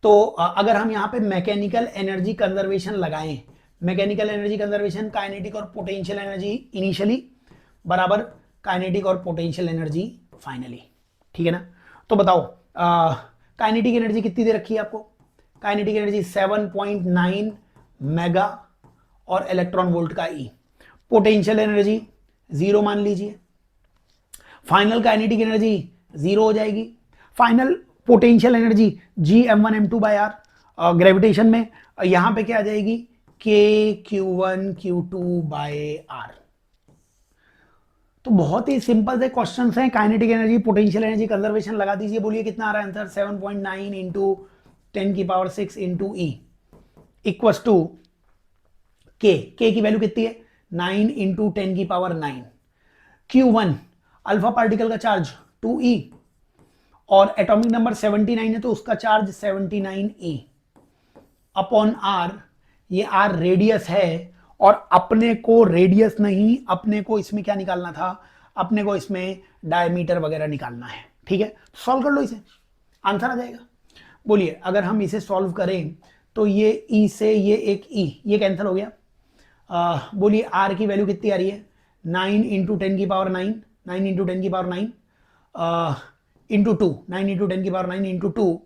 तो अगर हम यहां पे मैकेनिकल एनर्जी कंजर्वेशन लगाएं, मैकेनिकल एनर्जी कंजर्वेशन काइनेटिक और पोटेंशियल एनर्जी इनिशियली बराबर काइनेटिक और पोटेंशियल एनर्जी फाइनली, ठीक है ना? तो बताओ काइनेटिक एनर्जी कितनी दे रखी है आपको? काइनेटिक एनर्जी 7.9 मेगा और इलेक्ट्रॉन वोल्ट का ई। पोटेंशियल एनर्जी 0 मान लीजिए। फाइनल काइनेटिक एनर्जी 0 हो जाएगी। Final potential energy Gm1m2/r, gravitation में यहां पे क्या आ जाएगी? K(Q1Q2)/r। तो बहुत ही सिंपल से क्वेश्चंस हैं। Kinetic energy, potential energy, conservation लगा दीजिए। बोलिए कितना आ रहा है answer? 7.9 into 10⁶ into e equals to k की वैल्यू कितनी है? 9 इंटू 10⁹। Q1 अल्फा पार्टिकल का चार्ज 2e और एटॉमिक नंबर 79 है तो उसका चार्ज 79e अपॉन आर। ये आर रेडियस है और अपने को रेडियस नहीं, अपने को इसमें क्या निकालना था? अपने को इसमें डायमीटर वगैरह निकालना है, ठीक है? सॉल्व कर लो इसे, आंसर आ जाएगा। बोलिए अगर हम इसे सॉल्व करें तो ये ई से ये एक ई, ये कैंसिल हो गया। बोलिए आर की वैल्यू कितनी आ रही है? 9 into 10⁹ 9 into 10⁹ into 2, 9 into 10⁹ into 2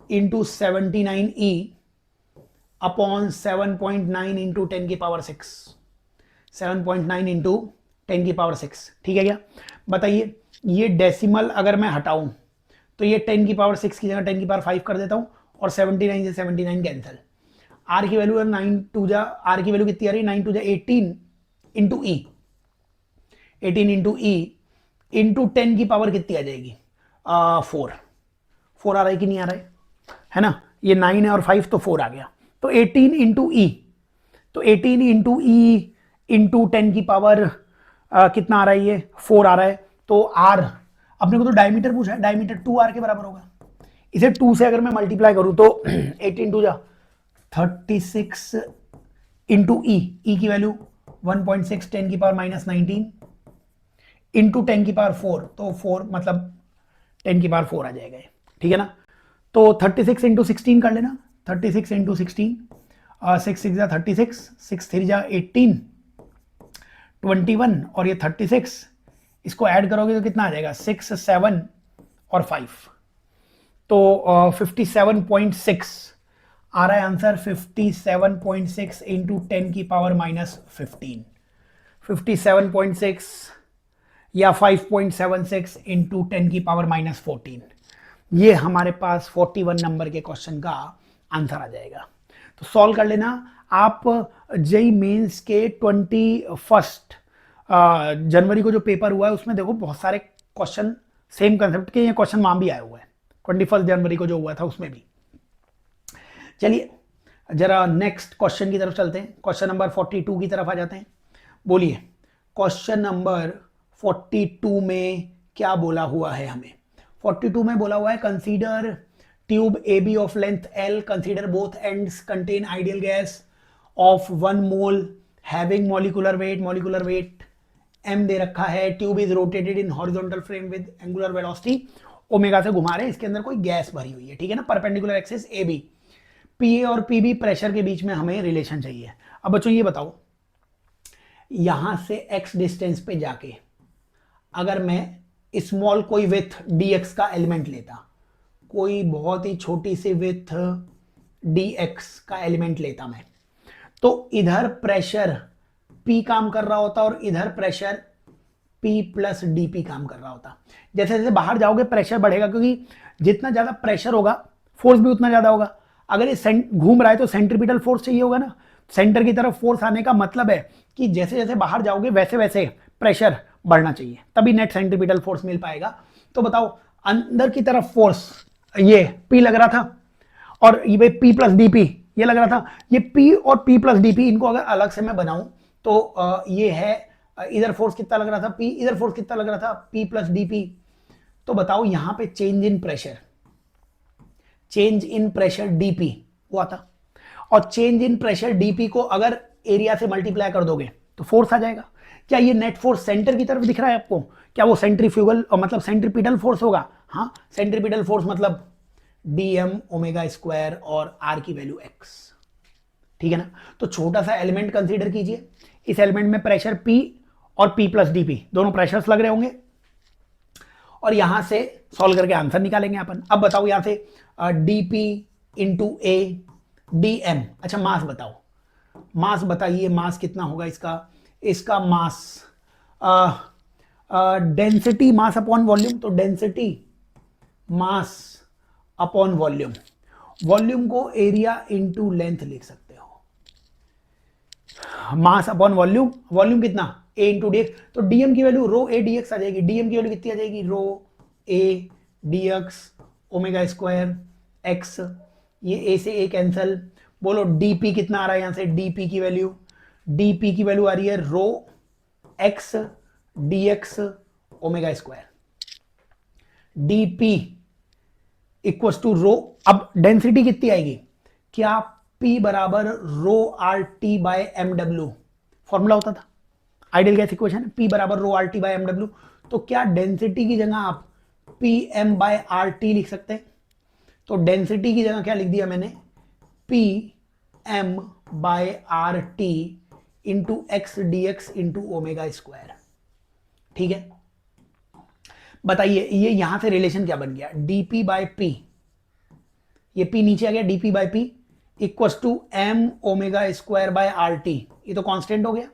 into 79e upon 7.9 into 10⁶, 7.9 into 10⁶, ठीक है क्या? बताइए ये डेसिमल अगर मैं हटाऊं तो ये 10⁶ की जगह 10⁵ कर देता हूं और 79 से 79 कैंसिल। आर की वैल्यू 9 आर की वैल्यू कितनी आ रही है? 9 2 18 इंटू ई, 18 इंटू ई इंटू 10 की पावर कितनी आ जाएगी? 4 आ रहा है कि नहीं आ रहा है ना? ये 9 है और 5 तो 4 आ गया। तो 18 इंटू ई, तो 18 इंटू ई इंटू 10 की पावर कितना आ रहा है? ये 4 आ रहा है। तो आर अपने को तो डायमीटर पूछा है, डायमीटर 2r के बराबर होगा। इसे 2 से अगर मैं मल्टीप्लाई करूं तो 18 2 जा 36 इंटू ई की वैल्यू 1.6 10⁻⁻19 इंटू 10⁴, तो 4 मतलब 10⁴ आ जाएगा, ठीक है ना? तो 36 इंटू 16 कर लेना, 36 इंटू 16, 6 6 जा 36, 6 3 जा 18, 21 और ये 36, इसको ऐड करोगे तो कितना आ जाएगा? 6 7 और 5, तो 57.6 आ रहा है आंसर। 57.6 इंटू 10⁻⁻15, 57.6 या 5.76 इंटू 10⁻⁻14, ये हमारे पास 41 नंबर के क्वेश्चन का आंसर आ जाएगा। तो सॉल्व कर लेना आप। जेई मेंस के 21 जनवरी को जो पेपर हुआ है उसमें देखो बहुत सारे क्वेश्चन सेम कंसेप्ट के, ये क्वेश्चन वहां भी आए हुए हैं 21 जनवरी को जो हुआ था उसमें भी। चलिए जरा नेक्स्ट क्वेश्चन की तरफ चलते हैं। क्वेश्चन नंबर 42 की तरफ आ जाते हैं। बोलिए क्वेश्चन नंबर 42 में क्या बोला हुआ है हमें? 42 में बोला हुआ है consider tube A B of length L, consider both ends contain ideal gas of 1 mole having molecular weight m दे रखा है। Tube is rotated in horizontal frame with angular velocity omega से घुमा रहे हैं, इसके अंदर कोई गैस भरी हुई है, ठीक है ना, perpendicular axis A B. P A और पी बी प्रेशर के बीच में हमें रिलेशन चाहिए। अब बच्चों ये बताओ, यहां से x डिस्टेंस पे जाके अगर मैं स्मॉल कोई विथ dx का एलिमेंट लेता, कोई बहुत ही छोटी सी विथ dx का एलिमेंट लेता मैं, तो इधर प्रेशर P काम कर रहा होता और इधर प्रेशर P प्लस dP काम कर रहा होता। जैसे जैसे बाहर जाओगे प्रेशर बढ़ेगा, क्योंकि जितना ज्यादा प्रेशर होगा फोर्स भी उतना ज्यादा होगा। अगर ये घूम रहा है तो सेंट्रीपिटल फोर्स चाहिए होगा ना, सेंटर की तरफ फोर्स आने का मतलब है कि जैसे जैसे बाहर जाओगे वैसे वैसे प्रेशर बढ़ना चाहिए, तभी नेट सेंट्रीपिटल फोर्स मिल पाएगा। तो बताओ, अंदर की तरफ फोर्स ये P लग रहा था और ये P प्लस dP ये लग रहा था। ये P और P प्लस dP इनको अगर अलग से मैं बनाऊं तो ये है, इधर फोर्स कितना लग रहा था P, इधर फोर्स कितना लग रहा था P प्लस dP। तो बताओ यहां पे चेंज इन प्रेशर dP हुआ था, और चेंज इन प्रेशर dP को अगर एरिया से मल्टीप्लाई कर दोगे तो फोर्स आ जाएगा। क्या ये नेट फोर्स सेंटर की तरफ दिख रहा है आपको? क्या वो सेंट्रीफ्यूगल मतलब सेंट्रीपिटल फोर्स होगा? हाँ, सेंट्रीपिटल फोर्स मतलब dm ओमेगा स्क्वायर और r की वैल्यू x, ठीक है ना। तो छोटा सा एलिमेंट कंसीडर कीजिए, इस एलिमेंट में प्रेशर P और P प्लस dP दोनों प्रेशर्स लग रहे होंगे, और यहां से सॉल्व करके आंसर निकालेंगे अपन। अब बताओ यहां से dP इंटू ए dm, अच्छा मास बताओ, मास बताइए, मास कितना होगा इसका मास, डेंसिटी मास अपॉन वॉल्यूम, तो density mass upon volume, volume को एरिया इंटू लेंथ लिख सकते हो, मास अपॉन वॉल्यूम, वॉल्यूम कितना a इंटू डी एक्स, तो dm की वैल्यू रो a dx आ जाएगी, dm की वैल्यू कितनी आ जाएगी रो a dx omega square x, ये a से a कैंसल, बोलो dp कितना आ रहा है यहां से, dp की वैल्यू आ रही है rho x dx omega square, dp equals to rho. अब डेंसिटी कितनी आएगी, क्या P बराबर rho R T by M W formula होता था, आइडियल गैस इक्वेशन है, P बराबर rho R T by M W. तो क्या डेंसिटी की जगह आप P M by R T लिख सकते हैं? तो डेंसिटी की जगह क्या लिख दिया मैंने, P M by R T into x d x into omega square, ठीक है। बताइए ये यहां से रिलेशन क्या बन गया, dp बाय p, ये p नीचे आ गया, dp by p equal to m omega square by R T, ये तो कांस्टेंट हो गया,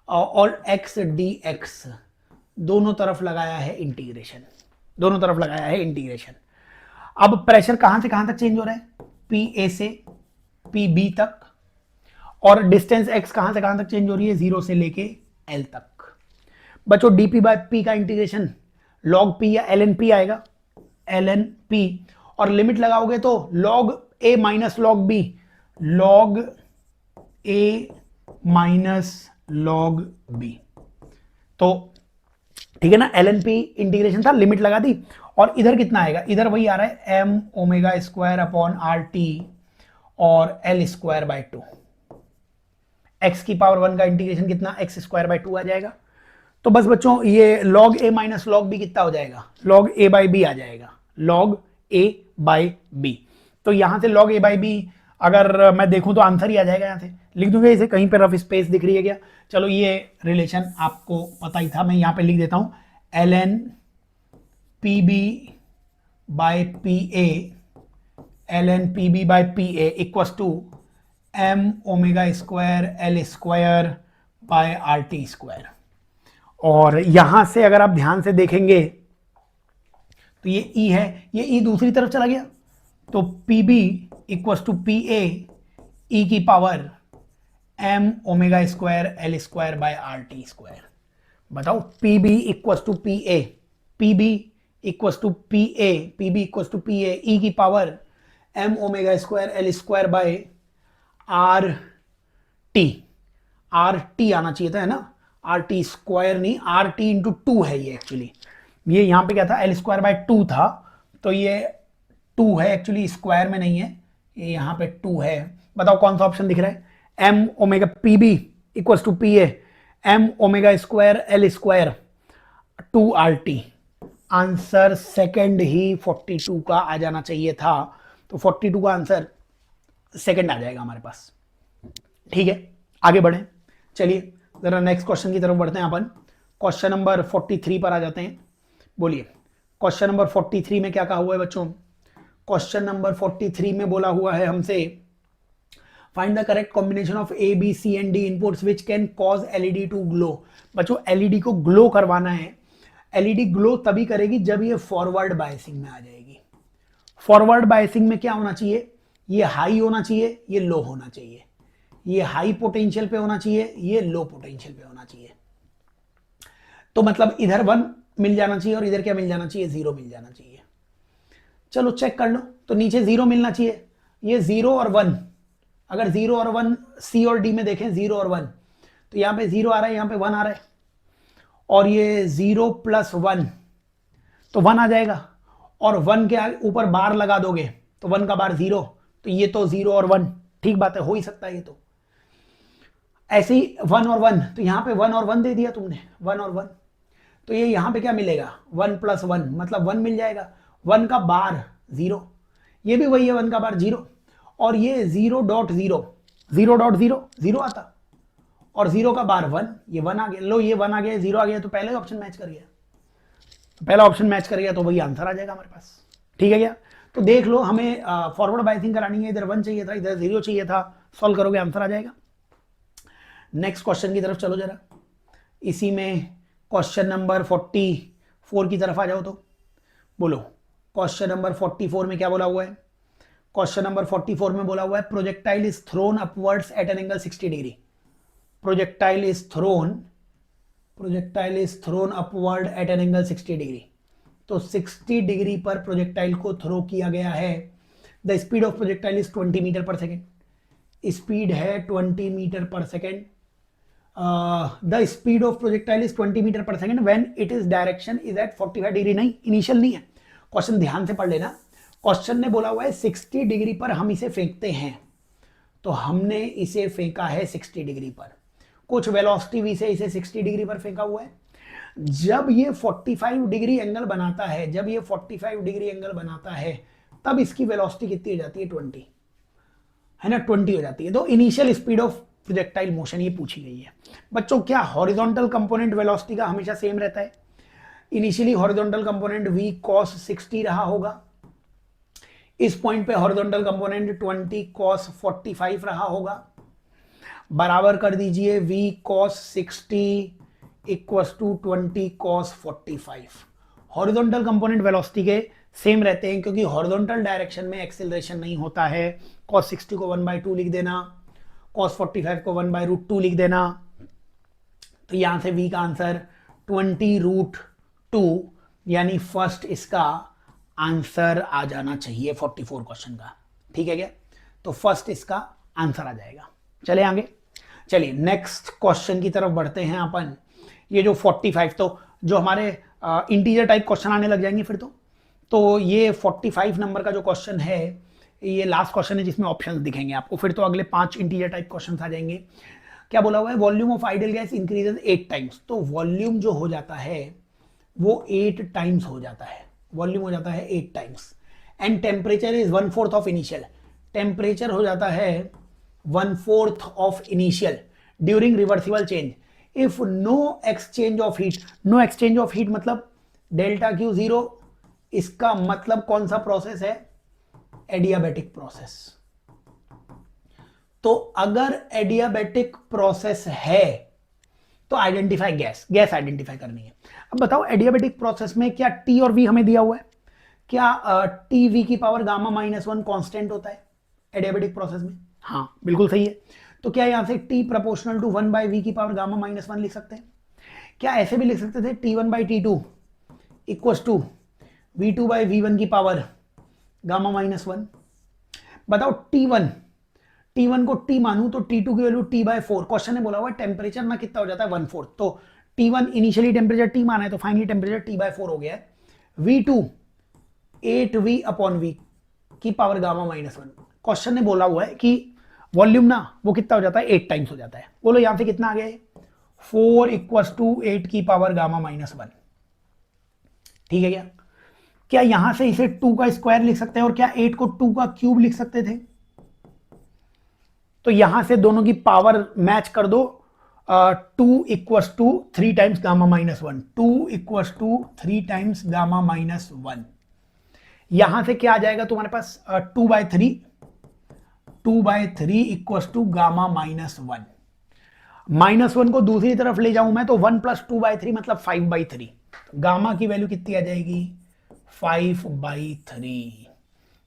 और x dx दोनों तरफ लगाया है इंटीग्रेशन, अब प्रेशर कहां से कहां तक चेंज हो रहा है, pa से pb तक, और डिस्टेंस x कहां से कहां तक चेंज हो रही है, 0 से लेके l तक। बच्चों dp बाय p का इंटीग्रेशन log p या ln p आएगा, ln p, और लिमिट लगाओगे तो log a minus log b, log a minus log b, तो ठीक है ना, ln p इंटीग्रेशन था, लिमिट लगा दी, और इधर कितना आएगा, इधर वही आ रहा है m omega square upon R T और l स्क्वायर बाय 2, x की पावर 1 का इंटीग्रेशन कितना, x स्क्वायर बाय 2 आ जाएगा। तो बस बच्चों ये log a minus log b कितना हो जाएगा, log a बाई b आ जाएगा, log a बाई b। तो यहां से log a बाई b अगर मैं देखूं तो आंसर ही आ जाएगा, यहां से लिख दूंगा इसे, कहीं पर रफ स्पेस दिख रही है क्या, चलो ये रिलेशन आपको पता ही था, मैं यहां पे लिख देता हूं, ln pb by pa ln pb by pa equals to m omega square l square by R T square. और यहां से अगर आप ध्यान से देखेंगे तो ये E है, ये E दूसरी तरफ चला गया, तो PB equals to PA E की power m omega square l square by R T square. बताओ PB equals to PA, PB equals to PA, PB equals to PA E की power m omega square l square by R T आना चाहिए था, है ना, आर टी स्क्वायर नहीं, आर टी इंटू 2 है ये एक्चुअली, ये यहां पे क्या था, एल स्क्वायर बाय 2 था, तो ये 2 है एक्चुअली, स्क्वायर में नहीं है, ये यहाँ पे 2 है। बताओ कौन सा ऑप्शन दिख रहा है? M omega P B equal to P A M omega square L square 2 R T. Answer second ही 42 का आ जाना चाहिए था, तो 42 का आंसर सेकंड आ जाएगा हमारे पास। ठीक है, आगे बढ़े। चलिए जरा नेक्स्ट क्वेश्चन की तरफ बढ़ते हैं अपन। क्वेश्चन नंबर 43 पर आ जाते हैं। बोलिए क्वेश्चन नंबर 43 में क्या कहा हुआ है बच्चों? क्वेश्चन नंबर 43 में बोला हुआ है हमसे, find the correct combination of A B C and D inputs which can cause LED to glow. बच्चों एलईडी को ग्लो करवाना है। एलईडी ग्लो तभी करेगी जब ये फॉरवर्ड बायसिंग में आ जाएगी। फॉरवर्ड बायसिंग में क्या होना चाहिए? ये हाई होना चाहिए, ये लो होना चाहिए, ये हाई पोटेंशियल पे होना चाहिए, ये लो पोटेंशियल पे होना चाहिए। तो मतलब इधर 1 मिल जाना चाहिए और इधर क्या मिल जाना चाहिए? 0 मिल जाना चाहिए। चलो चेक कर लो, तो नीचे 0 मिलना चाहिए, ये 0 और 1। अगर 0 और 1 सी और डी में देखें 0 और 1, तो यहां पे 0 आ रहा है, यहां पे 1 आ रहा है, और ये 0 प्लस 1 तो 1 आ जाएगा, और 1 के ऊपर बार लगा दोगे तो 1 का बार 0, तो ये तो 0 और 1, ठीक बात है, हो ही सकता है ये तो। ऐसे ही 1 और 1, तो यहां पे 1 और 1 दे दिया तुमने, 1 और 1, तो ये यहां पे क्या मिलेगा? 1 प्लस 1 मतलब 1 मिल जाएगा। 1 का बार 0, ये भी वही है 1 का बार 0, और ये 0.0 0.0 0 आता, और 0 का बार 1, ये 1 आ गया। लो ये 1 आ गया, 0 आ गया, तो पहले ऑप्शन मैच कर गया, तो पहला ऑप्शन मैच कर गया, तो वही आंसर आ जाएगा हमारे पास। ठीक है क्या? तो देख लो, हमें फॉरवर्ड बायसिंग करानी है, इधर 1 चाहिए था, इधर 0 चाहिए था, सॉल्व करोगे आंसर आ जाएगा। नेक्स्ट क्वेश्चन की तरफ चलो जरा, इसी में क्वेश्चन नंबर 44 की तरफ आ जाओ। तो बोलो क्वेश्चन नंबर 44 में क्या बोला हुआ है? क्वेश्चन नंबर 44 में बोला हुआ है, projectile is thrown upwards at an angle 60 degree. Projectile is thrown upward at an angle 60 degree. तो 60 डिग्री पर प्रोजेक्टाइल को थ्रो किया गया है। The speed of projectile is 20 metre per second. Speed है 20 metre per second. The speed of projectile is 20 metre per second when it is direction is at 45 degree. नहीं, इनिशियल नहीं है, क्वेश्चन ध्यान से पढ़ लेना। क्वेश्चन ने बोला हुआ है 60 डिग्री पर हम इसे फेंकते हैं, तो हमने इसे फेंका है 60 डिग्री पर, कुछ वेलोसिटी v से इसे 60 डिग्री पर फेंका हुआ है। जब ये 45 डिग्री एंगल बनाता है, तब इसकी वेलोसिटी कितनी हो जाती है? 20, है ना, 20 हो जाती है। तो initial speed of projectile motion ये पूछी गई है। बच्चों क्या हॉरिजॉन्टल कंपोनेंट वेलोसिटी का हमेशा सेम रहता है? Initially horizontal component v cos 60 रहा होगा, इस पॉइंट पे हॉरिजॉन्टल कंपोनेंट 20 cos 45 रहा होगा। बराबर कर दीजिए v cos 60 equals to 20 cos 45। Horizontal component velocity के सेम रहते हैं, क्योंकि हॉरिजॉन्टल डायरेक्शन में एक्सेलरेशन नहीं होता है। cos 60 को 1/2 लिख देना, cos 45 को 1/√2 लिख देना, तो यहां से v का आंसर 20√2, यानी फर्स्ट इसका आंसर आ जाना चाहिए 44 क्वेश्चन का। ठीक है क्या? तो फर्स्ट इसका आंसर आ जाएगा। चले आगे, चलिए नेक्स्ट क्वेश्चन की तरफ बढ़ते हैं अपन। ये जो 45, तो जो हमारे इंटीजर टाइप क्वेश्चन आने लग जाएंगे फिर तो ये 45 नंबर का जो क्वेश्चन है, ये लास्ट क्वेश्चन है जिसमें ऑप्शंस दिखेंगे आपको। फिर तो अगले 5 इंटीजर टाइप क्वेश्चंस आ जाएंगे। क्या बोला हुआ है? Volume of ideal gas increases 8 times. तो वॉल्यूम जो हो जाता है वो 8 टाइम्स हो जाता है, वॉल्यूम हो जाता है 8 times. And temperature is 1/4 of initial. Temperature हो जाता है 1/4 of initial during reversible change. If no exchange of heat, no exchange of heat मतलब डेल्टा क्यू 0, इसका मतलब कौन सा प्रोसेस है? Adiabatic process. तो अगर एडियाबैटिक प्रोसेस है तो आइडेंटिफाई गैस आइडेंटिफाई करनी है। अब बताओ एडियाबैटिक प्रोसेस में क्या टी और वी हमें दिया हुआ है? क्या टी वी की पावर गामा -1 कांस्टेंट होता है एडियाबैटिक प्रोसेस में? हाँ बिल्कुल सही है। तो क्या यहां से टी प्रोपोर्शनल टू 1/v की पावर गामा -1 लिख सकते हैं? क्या ऐसे भी लिख सकते थे T1/T2 इक्वल्स टू V2/V1 की पावर गामा -1? बताओ T1 को T मानूं तो T2 की वैल्यू T/4। क्वेश्चन ने बोला हुआ टेम्परेचर ना कितना हो जाता है? 1/4। तो T1 इनिशियली टेम्परेचर T माना है, तो फाइनली टेम्परेचर T/4 हो गया है। V2 8V/V, की पावर गामा माइनस 1। क्वेश्चन ने बोला हुआ है कि वॉल्यूम ना वो कितना हो जाता है, 8 टाइम्स हो जाता है। बोलो यहां से कितना आ गया है, 4 इक्वल्स टू 8 की पावर गामा माइनस 1। ठीक है क्या? क्या यहां से इसे 2 का स्क्वायर लिख सकते हैं और क्या 8 को 2 का क्यूब लिख सकते थे? तो यहां से दोनों की पावर मैच कर दो। 2 equals to 3 times gamma minus 1, 2 equals to 3 times gamma minus 1। यहां से क्या आ जाएगा तुम्हारे पास, 2/3, 2/3 इक्वल्स टू गामा माइनस 1। -1 को दूसरी तरफ ले जाऊं मैं तो 1 प्लस 2/3 मतलब 5/3। गामा की वैल्यू कितनी आ जाएगी, 5/3।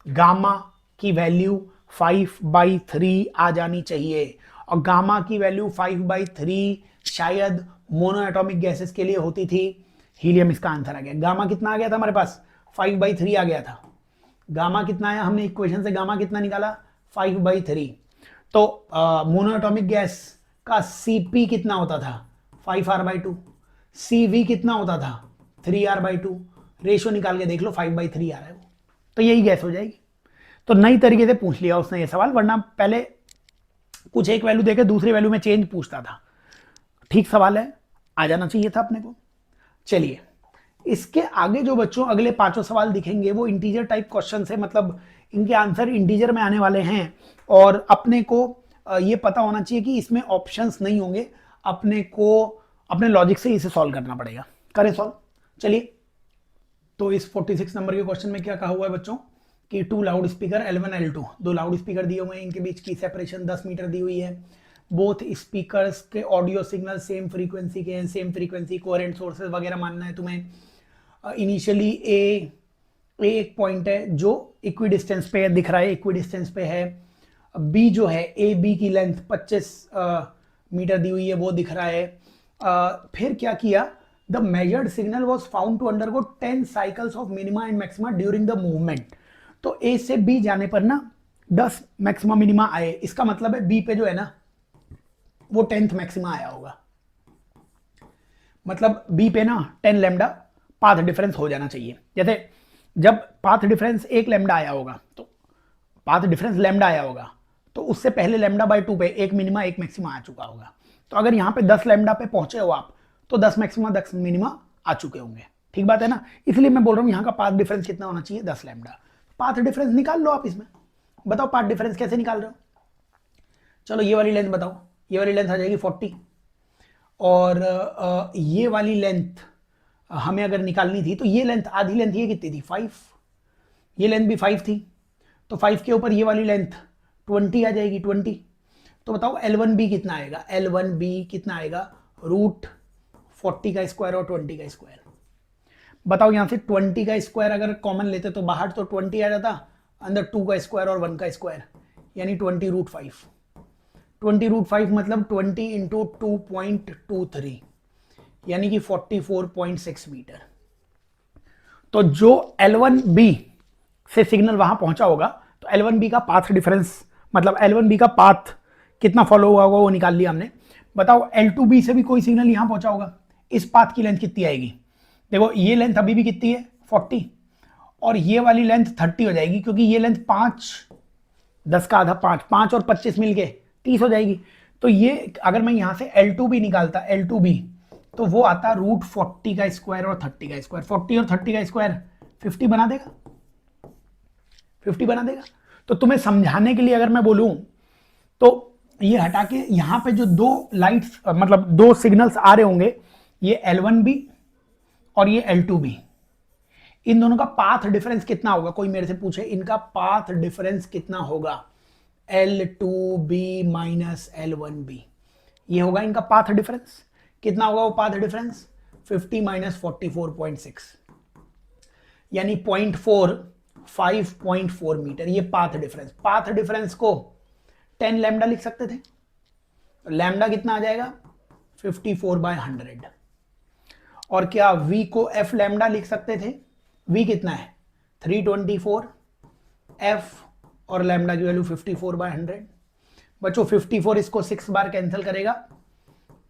गामा की वैल्यू 5/3 आ जानी चाहिए। और गामा की वैल्यू 5/3 शायद मोनोएटॉमिक गैसेस के लिए होती थी। हीलियम इसका आंसर आ गया। गामा कितना आ गया था हमारे पास, 5/3 आ गया था। गामा कितना आया, हमने इक्वेशन से गामा कितना निकाला, 5/3। तो मोनोएटॉमिक गैस का Cp कितना होता था, 5r/2। Cv कितना होता था, 3r/2। रेशियो निकाल के देख लो, 5/3 आ रहा है वो, तो यही गैस हो जाएगी। तो नई तरीके से पूछ लिया उसने ये सवाल, वरना पहले कुछ एक वैल्यू देके दूसरी वैल्यू में चेंज पूछता था। ठीक सवाल है, आ जाना चाहिए था अपने को। चलिए, इसके आगे जो बच्चों अगले 5 सवाल दिखेंगे वो इंटीजर टाइप क्वेश्चन है, मतलब इनके आंसर इंटीजर में आने वाले हैं। और अपने को ये पता होना चाहिए कि इसमें ऑप्शंस नहीं होंगे, अपने को अपने लॉजिक से इसे सॉल्व करना पड़ेगा। करें सॉल्व, चलिए। तो इस 46 नंबर के क्वेश्चन में क्या कहा हुआ है बच्चों कि 2 loud speaker L1 L2, 2 loud speaker दिए हुए हैं, इनके बीच की सेपरेशन 10 मीटर दी हुई है। बोथ स्पीकर्स के ऑडियो सिग्नल सेम फ्रीक्वेंसी के हैं, सेम फ्रीक्वेंसी, कोहेरेंट सोर्सेज वगैरह मानना है तुम्हें। इनिशियली ए एक पॉइंट है जो इक्वी डिस्टेंस पे दिख रहा है, इक्वी डिस्टेंस पे है। बी जो है, ए बी की लेंथ 25 मीटर दी हुई है, वो दिख रहा है। फिर क्या किया, the measured signal was found to undergo 10 cycles of minima and maxima during the movement. तो ए से बी जाने पर ना 10 मैक्सिमा मिनिमा आए, इसका मतलब है बी पे जो है ना वो 10th मैक्सिमा आया होगा। मतलब बी पे ना 10 लैम्डा पाथ डिफरेंस हो जाना चाहिए। जैसे जब पाथ डिफरेंस 1 लैम्डा आया होगा, तो पाथ डिफरेंस लैम्डा आया होगा, तो उससे पहले λ/2 पे एक मिनिमा एक मैक्सिमा आ चुका होगा। तो अगर यहाँ पे 10 लैम्डा पे पहुंचे हो आप, तो 10 मैक्सिमा 10 मिनिमा आ चुके होंगे। ठीक बात है ना? इसलिए मैं बोल रहा हूँ यहाँ का पाथ डिफरेंस कितना होना चाहिए, 10 लैम्डा। पाथ डिफरेंस निकाल लो आप इसमें, बताओ पाथ डिफरेंस कैसे निकाल रहे हो। चलो ये वाली लेंथ बताओ, ये वाली लेंथ आ जाएगी 40, और ये वाली लेंथ हमें अगर निकालनी थी तो ये लेंथ, आधी लेंथ ये कितनी थी, 5। ये लेंथ भी 5 थी, तो 5 के ऊपर ये वाली लेंथ 20 आ जाएगी, 20। तो बताओ L1B कितना आएगा, L1B कितना आएगा, √40 का स्क्वायर और 20 का स्क्वायर। बताओ यहां से 20 का स्क्वायर अगर कॉमन लेते तो बाहर तो 20 आ जाता, अंदर 2 का स्क्वायर और 1 का स्क्वायर, यानी 20√5। 20√5 मतलब 20 इंटू 2.23, यानी कि 44.6 मीटर। तो जो L1B से सिग्नल वहां पहुंचा होगा, तो L1B का पाथ डिफरेंस, मतलब L1B का पाथ कितना फॉलो हुआ होगा वो निकाल लिया हमने। बताओ L2B से भी कोई सिग्नल यहां पहुंचा होगा, इस पाथ की लेंथ कितनी आएगी। देखो ये लेंथ अभी भी कितनी है, 40, और ये वाली लेंथ 30 हो जाएगी, क्योंकि ये लेंथ 5, 10 का आधा 5, 5 और 25 मिलके 30 हो जाएगी। तो ये अगर मैं यहां से L2B निकालता, L2B, तो वो आता √40 का स्क्वायर और 30 का स्क्वायर। 40 और 30 का स्क्वायर 50 बना देगा, 50 बना देगा। तो तुम्हें समझाने के लिए अगर मैं बोलूं तो ये हटा के यहां पे जो दो लाइट्स, मतलब दो सिग्नल्स आ रहे होंगे, ये L1B और ये L2B, इन दोनों का पाथ डिफरेंस कितना होगा, कोई मेरे से पूछे इनका पाथ डिफरेंस कितना होगा, L2B माइनस L1B, ये होगा इनका पाथ डिफरेंस। कितना होगा वो पाथ डिफरेंस, 50 माइनस 44.6, यानी 0.4, 5.4 मीटर, ये पाथ डिफरेंस। पाथ डिफरेंस को 10 लैम्डा लिख सकते थे, लैम्डा कितना आ जाएगा, 54/100। और क्या v को f लैम्डा लिख सकते थे, v कितना है 324, f और लैम्डा की वैल्यू 54/100। बच्चों 54 इसको 6 बार कैंसिल करेगा,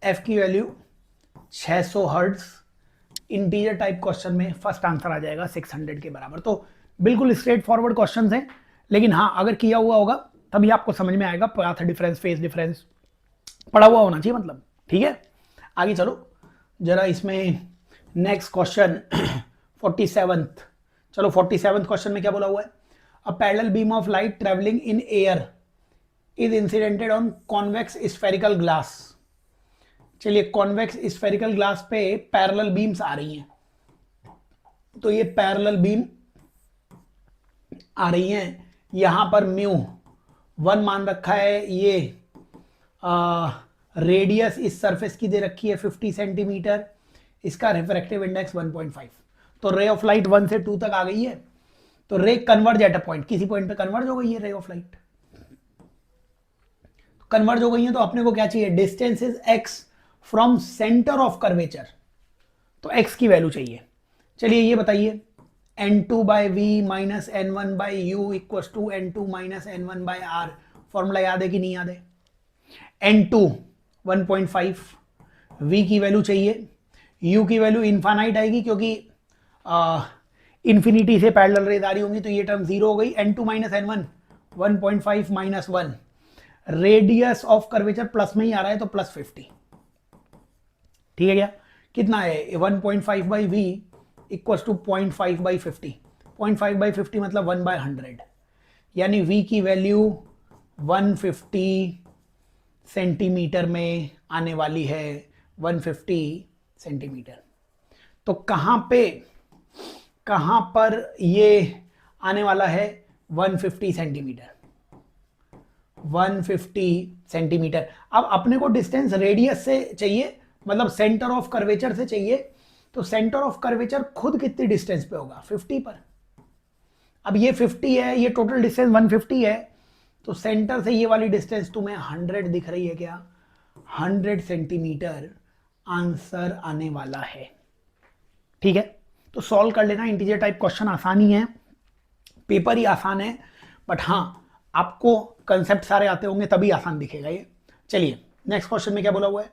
f की value 600 hertz. Integer type question में फर्स्ट आंसर आ जाएगा 600 के बराबर। तो बिल्कुल स्ट्रेट फॉरवर्ड क्वेश्चन है, लेकिन हाँ अगर किया हुआ होगा तभी आपको समझ में आएगा, पाथ डिफरेंस, फेज डिफरेंस पढ़ा हुआ होना चाहिए मतलब। ठीक है, आगे चलो जरा इसमें नेक्स्ट क्वेश्चन 47th। चलो 47th क्वेश्चन में क्या बोला हुआ है? A parallel beam of light travelling in air is incidented on convex spherical glass. चलिए कॉन्वेक्स स्फेरिकल ग्लास पे पैरेलल बीम्स आ रही हैं, तो ये पैरेलल बीम आ रही हैं, यहां पर म्यू 1 मान रखा है, ये रेडियस इस सरफेस की दे रखी है 50 सेंटीमीटर, इसका रिफ्रैक्टिव इंडेक्स 1.5। तो रे ऑफ लाइट 1 से 2 तक आ गई है, तो रे कन्वर्ज एट अ पॉइंट, किसी पॉइंट पे कन्वर्ज हो गई है रे ऑफ लाइट, कन्वर्ज हो गई है। तो अपने को क्या चाहिए? Distance is x from centre of curvature, तो x की वैल्यू चाहिए। चलिए ये बताइए n2 by v minus n1 by u equal to n2 minus n1 by R, formula याद है कि नहीं याद है? n2 1.5, v की वैल्यू चाहिए, u की वैल्यू इनफाइनाइट आएगी क्योंकि इंफिनिटी से पैरेलल रेज आ रही होंगी, तो ये टर्म 0 हो गई। n2 minus n1 1.5 minus 1, radius of curvature plus में ही आ रहा है तो प्लस 50। ठीक है क्या? कितना है? 1.5 by v equal to 0.5 by 50, 0.5 by 50 मतलब 1 बाई 100, यानी v की वैल्यू 150 सेंटीमीटर में आने वाली है, 150 सेंटीमीटर। तो कहां पर ये आने वाला है? 150 सेंटीमीटर, 150 सेंटीमीटर। अब अपने को डिस्टेंस रेडियस से चाहिए, मतलब सेंटर ऑफ कर्वेचर से चाहिए, तो सेंटर ऑफ कर्वेचर खुद कितनी डिस्टेंस पे होगा? 50 पर। अब ये 50 है, ये टोटल डिस्टेंस 150 है, तो सेंटर से ये वाली डिस्टेंस तुम्हें 100 दिख रही है क्या? 100 सेंटीमीटर आंसर आने वाला है। ठीक है, तो सॉल्व कर लेना, इंटीजर टाइप क्वेश्चन आसान ही है, पेपर ही आसान है, बट हाँ आपको कंसेप्ट सारे आते होंगे तभी आसान दिखेगा ये। चलिए नेक्स्ट क्वेश्चन में क्या बोला हुआ है?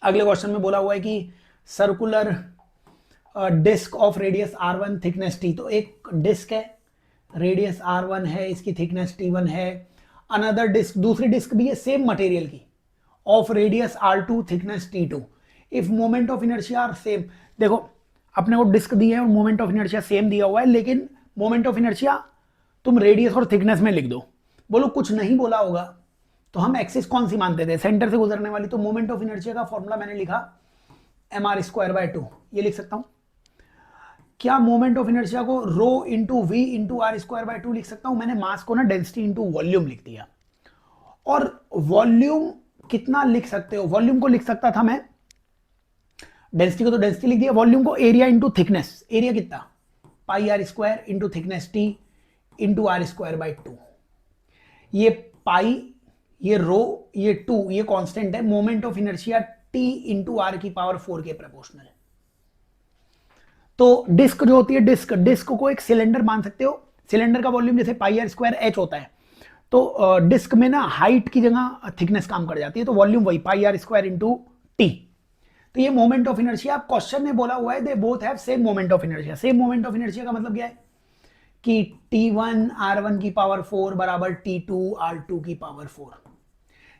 अगले क्वेश्चन में बोला हुआ है कि circular disc of radius r1 thickness t, तो एक डिस्क है, रेडियस r1 है, इसकी थिकनेस t1 है। अनदर डिस्क, दूसरी डिस्क भी है सेम मटेरियल की, of radius r2 thickness t2, if moment of inertia are same. देखो अपने को डिस्क दी है और मोमेंट ऑफ इनर्शिया सेम दिया हुआ है, लेकिन मोमेंट ऑफ इनर्शिया तुम रेडियस और थिकनेस में लिख दो। बोलो कुछ नहीं बोला होगा तो हम एक्सिस कौन सी मानते थे? सेंटर से गुजरने वाली। तो मोमेंट ऑफ इनर्शिया का फॉर्मूला मैंने लिखा mr²/2, ये लिख सकता हूं। क्या मोमेंट ऑफ इनर्शिया को rho into we into r²/2 लिख सकता हूं? मैंने मास को ना डेंसिटी इंटू वॉल्यूम लिख दिया। और वॉल्यूम कितना लिख सकते हो? वॉल्यूम को लिख सकता था मैं, डेंसिटी को तो डेंसिटी लिख दिया, वॉल्यूम को एरिया इंटू थिकनेस, एरिया कितना? πr² into thickness t into r²/2। ये पाई, ये रो, ये 2, ये कांस्टेंट है। Moment of inertia t into r की पावर 4 के प्रोपोर्शनल है। तो डिस्क जो होती है, डिस्क को एक सिलेंडर मान सकते हो। सिलेंडर का वॉल्यूम जैसे πr² h होता है, तो डिस्क में ना हाइट की जगह थिकनेस काम कर जाती है, तो वॉल्यूम वही πr² इंटू टी। तो ये मोमेंट ऑफ इनर्शिया, क्वेश्चन में बोला हुआ है they both have same moment of inertia. Same moment of inertia का मतलब क्या है? कि t1 r1 की पावर 4 बराबर t2 r2 की पावर 4।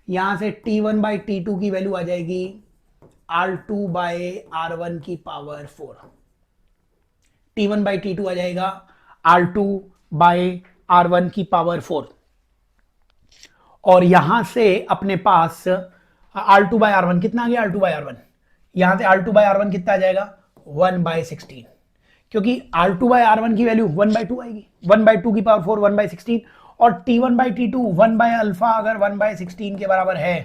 यहां से t1 बाई t2 की वैल्यू आ जाएगी r2 बाई r1 की पावर 4। t1 बाई t2 आ जाएगा r2 बाई r1 की पावर 4। और यहां से अपने पास r2 बाई r1 कितना आ गया? r2 बाई r1, यहां से r2 बाई r1 कितना आ जाएगा? 1/16, क्योंकि r2 बाई r1 की वैल्यू 1/2 आएगी, 1/2 की पावर 4 1/16, और t1 by t2 1 by alpha अगर 1/16 के बराबर है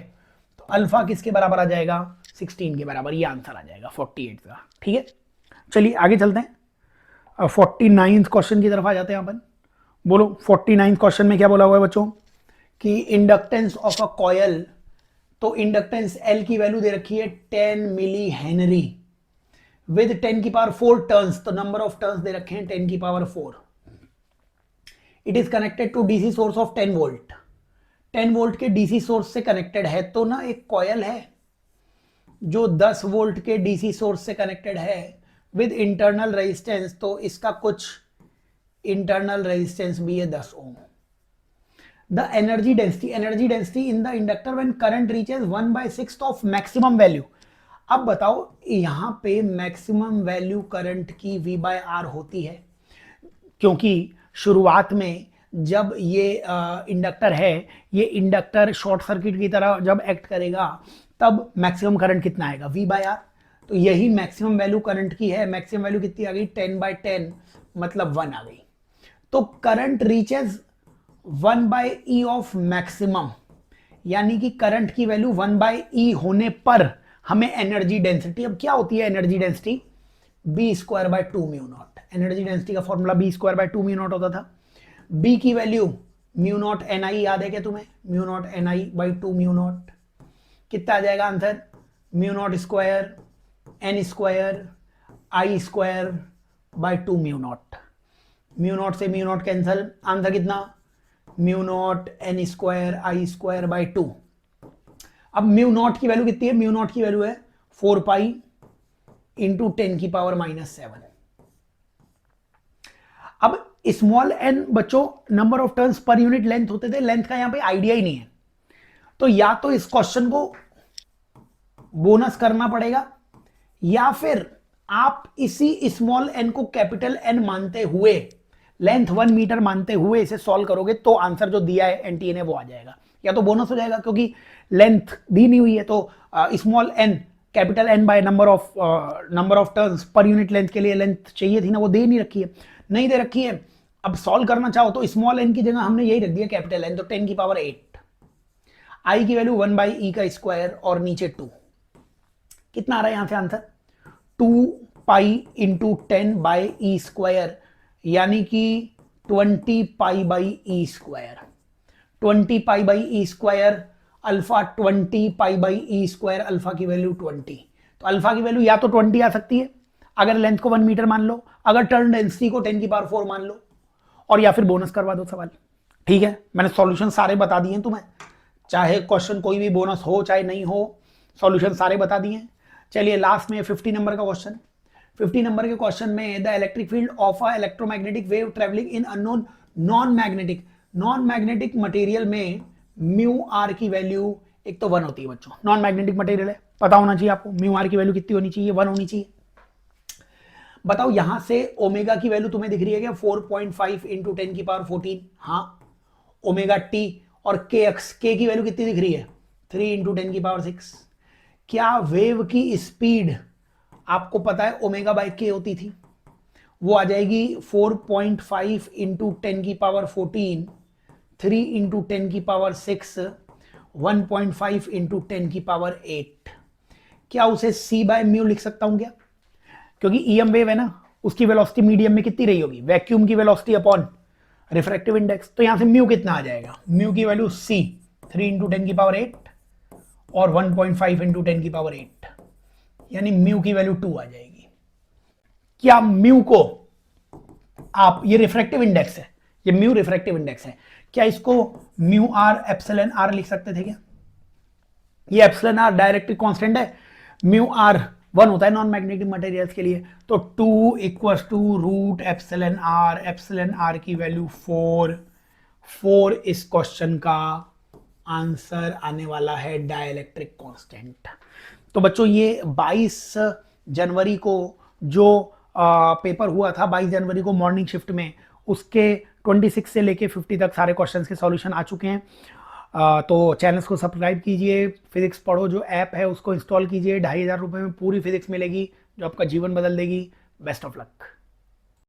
तो अल्फा किसके बराबर आ जाएगा? 16 के बराबर। ये आंसर आ जाएगा 48 का। ठीक है, चलिए आगे चलते हैं। 49th क्वेश्चन की तरफ आ जाते हैं अपन। बोलो 49th क्वेश्चन में क्या बोला हुआ है बच्चों? कि इंडक्टेंस ऑफ अ कॉयल, तो इंडक्टेंस L की वैल्यू दे रखी है 10 मिली हेनरी विद 10 की पावर 4 टर्न्स, तो नंबर ऑफ टर्न्स दे रखे हैं 10 की power 4। It is connected to DC source of 10 volt, 10 volt के डीसी सोर्स से कनेक्टेड है। तो ना एक कॉयल है जो 10 वोल्ट के डीसी सोर्स से कनेक्टेड है विद इंटरनल रेजिस्टेंस, तो इसका कुछ इंटरनल रेजिस्टेंस भी है 10 ohm. The energy density in the inductor when current reaches 1/6 of maximum value. अब बताओ यहां पे मैक्सिमम वैल्यू करंट की V/R होती है, क्योंकि शुरुआत में जब ये इंडक्टर है, ये इंडक्टर शॉर्ट सर्किट की तरह जब एक्ट करेगा तब मैक्सिमम करंट कितना आएगा, V/R। तो यही मैक्सिमम वैल्यू करंट की है। मैक्सिमम वैल्यू कितनी आ गई, 10/10 मतलब 1 आ गई। तो current reaches 1/E of maximum, यानी कि करंट की वैल्यू 1/E होने पर हमें एनर्जी डेंसिटी, अब क्या होती है energy density, B²/2 mu naught. Energy density का फॉर्मूला B²/2 म्यू नॉट होता था। B की वैल्यू म्यू नॉट NI याद है क्या तुम्हें, mu naught NI/2 mu naught. कितना आ जाएगा answer, mu naught square N² I²/2 mu naught. Mu naught से म्यू नॉट कैंसल, आंसर कितना, म्यू नॉट N² I²/2। अब म्यू नॉट की वैल्यू कितनी है, म्यू नॉट की वैल्यू है 4 पाई इंटू 10⁻⁻⁷। अब स्मॉल n बच्चों number of turns per unit length होते थे, लेंथ का यहां पे आइडिया ही नहीं है, तो या तो इस क्वेश्चन को बोनस करना पड़ेगा या फिर आप इसी स्मॉल n को कैपिटल N मानते हुए, लेंथ 1 मीटर मानते हुए इसे सॉल्व करोगे तो आंसर जो दिया है एनटीए ने वो आ जाएगा, या तो बोनस हो जाएगा क्योंकि लेंथ दी नहीं हुई है। तो small n capital N by number of turns per unit length के लिए लेंथ चाहिए थी ना, वो दे नहीं रखी है, नहीं दे रखी है। अब सॉल्व करना चाहो तो स्मॉल n की जगह हमने यही रख दिया कैपिटल N, तो 10⁸। I की वैल्यू 1/E का स्क्वायर और नीचे 2। कितना आ रहा है यहां से आंसर, 2 पाई इंटू 10/E², यानी कि 20 पाई/E²। 20 पाई/E², अल्फा 20 पाई/E², अल्फा की वैल्यू 20। तो अल्फा की वैल्यू या तो 20 आ सकती है अगर लेंथ को 1 मीटर मान लो, अगर टर्न डेंसिटी को 10⁴ मान लो, और या फिर बोनस करवा दो सवाल। ठीक है, मैंने सॉल्यूशन सारे बता दिए तुम्हें, चाहे क्वेश्चन कोई भी बोनस हो चाहे नहीं हो, सॉल्यूशन सारे बता दिए। चलिए लास्ट में 50 नंबर का क्वेश्चन। 50 नंबर के क्वेश्चन में the electric field of a electromagnetic wave travelling in unknown non magnetic material में म्यू आर की वैल्यू एक तो 1 होती है बच्चों, नॉन मैग्नेटिक मटेरियल है, पता होना चाहिए आपको म्यू आर की वैल्यू कितनी होनी चाहिए, 1 होनी चाहिए। बताओ यहां से ओमेगा की वैल्यू तुम्हें दिख रही है क्या, 4.5 इंटू 10⁻14। हाँ, ओमेगा टी और के एक्स, के की वैल्यू कितनी दिख रही है, 3 इंटू 10⁻6। क्या वेव की स्पीड आपको पता है ओमेगा बाय के होती थी, वो आ जाएगी 4.5 इंटू 10⁻14, 3 इंटू 10⁻6, 1.5 इंटू 10⁸। क्या उसे c बाय म्यू लिख सकता हूं क्या, क्योंकि ईएम वेव है ना, उसकी वेलोसिटी मीडियम में कितनी रही होगी, वैक्यूम की वेलोसिटी अपॉन रिफ्रैक्टिव इंडेक्स। तो यहां से म्यू कितना आ जाएगा, म्यू की वैल्यू c 3 इंटू 10⁸ और 1.5 इंटू 10⁸, यानी म्यू की वैल्यू 2 आ जाएगी। क्या म्यू को आप, ये रिफ्रैक्टिव इंडेक्स है, ये म्यू रिफ्रैक्टिव इंडेक्स है, क्या इसको म्यू आर एप्सिलॉन आर लिख सकते थे क्या, ये एप्सिलॉन आर डायरेक्टली कांस्टेंट है, म्यू आर 1 होता है नॉन मैग्नेटिक मटेरियल्स के लिए, तो 2 equals to root epsilon R की वैल्यू 4 इस क्वेश्चन का आंसर आने वाला है डाइलेक्ट्रिक कांस्टेंट। तो बच्चों ये 22 जनवरी को जो पेपर हुआ था, 22 जनवरी को मॉर्निंग शिफ्ट में, उसके 26 से लेके 50 तक सारे क्वेश्चंस के सॉल्यूशन आ चुके हैं। तो चैनल्स को सब्सक्राइब कीजिए, फिजिक्स पढ़ो जो ऐप है उसको इंस्टॉल कीजिए, 2500 रुपये में पूरी फिजिक्स मिलेगी जो आपका जीवन बदल देगी। Best of luck.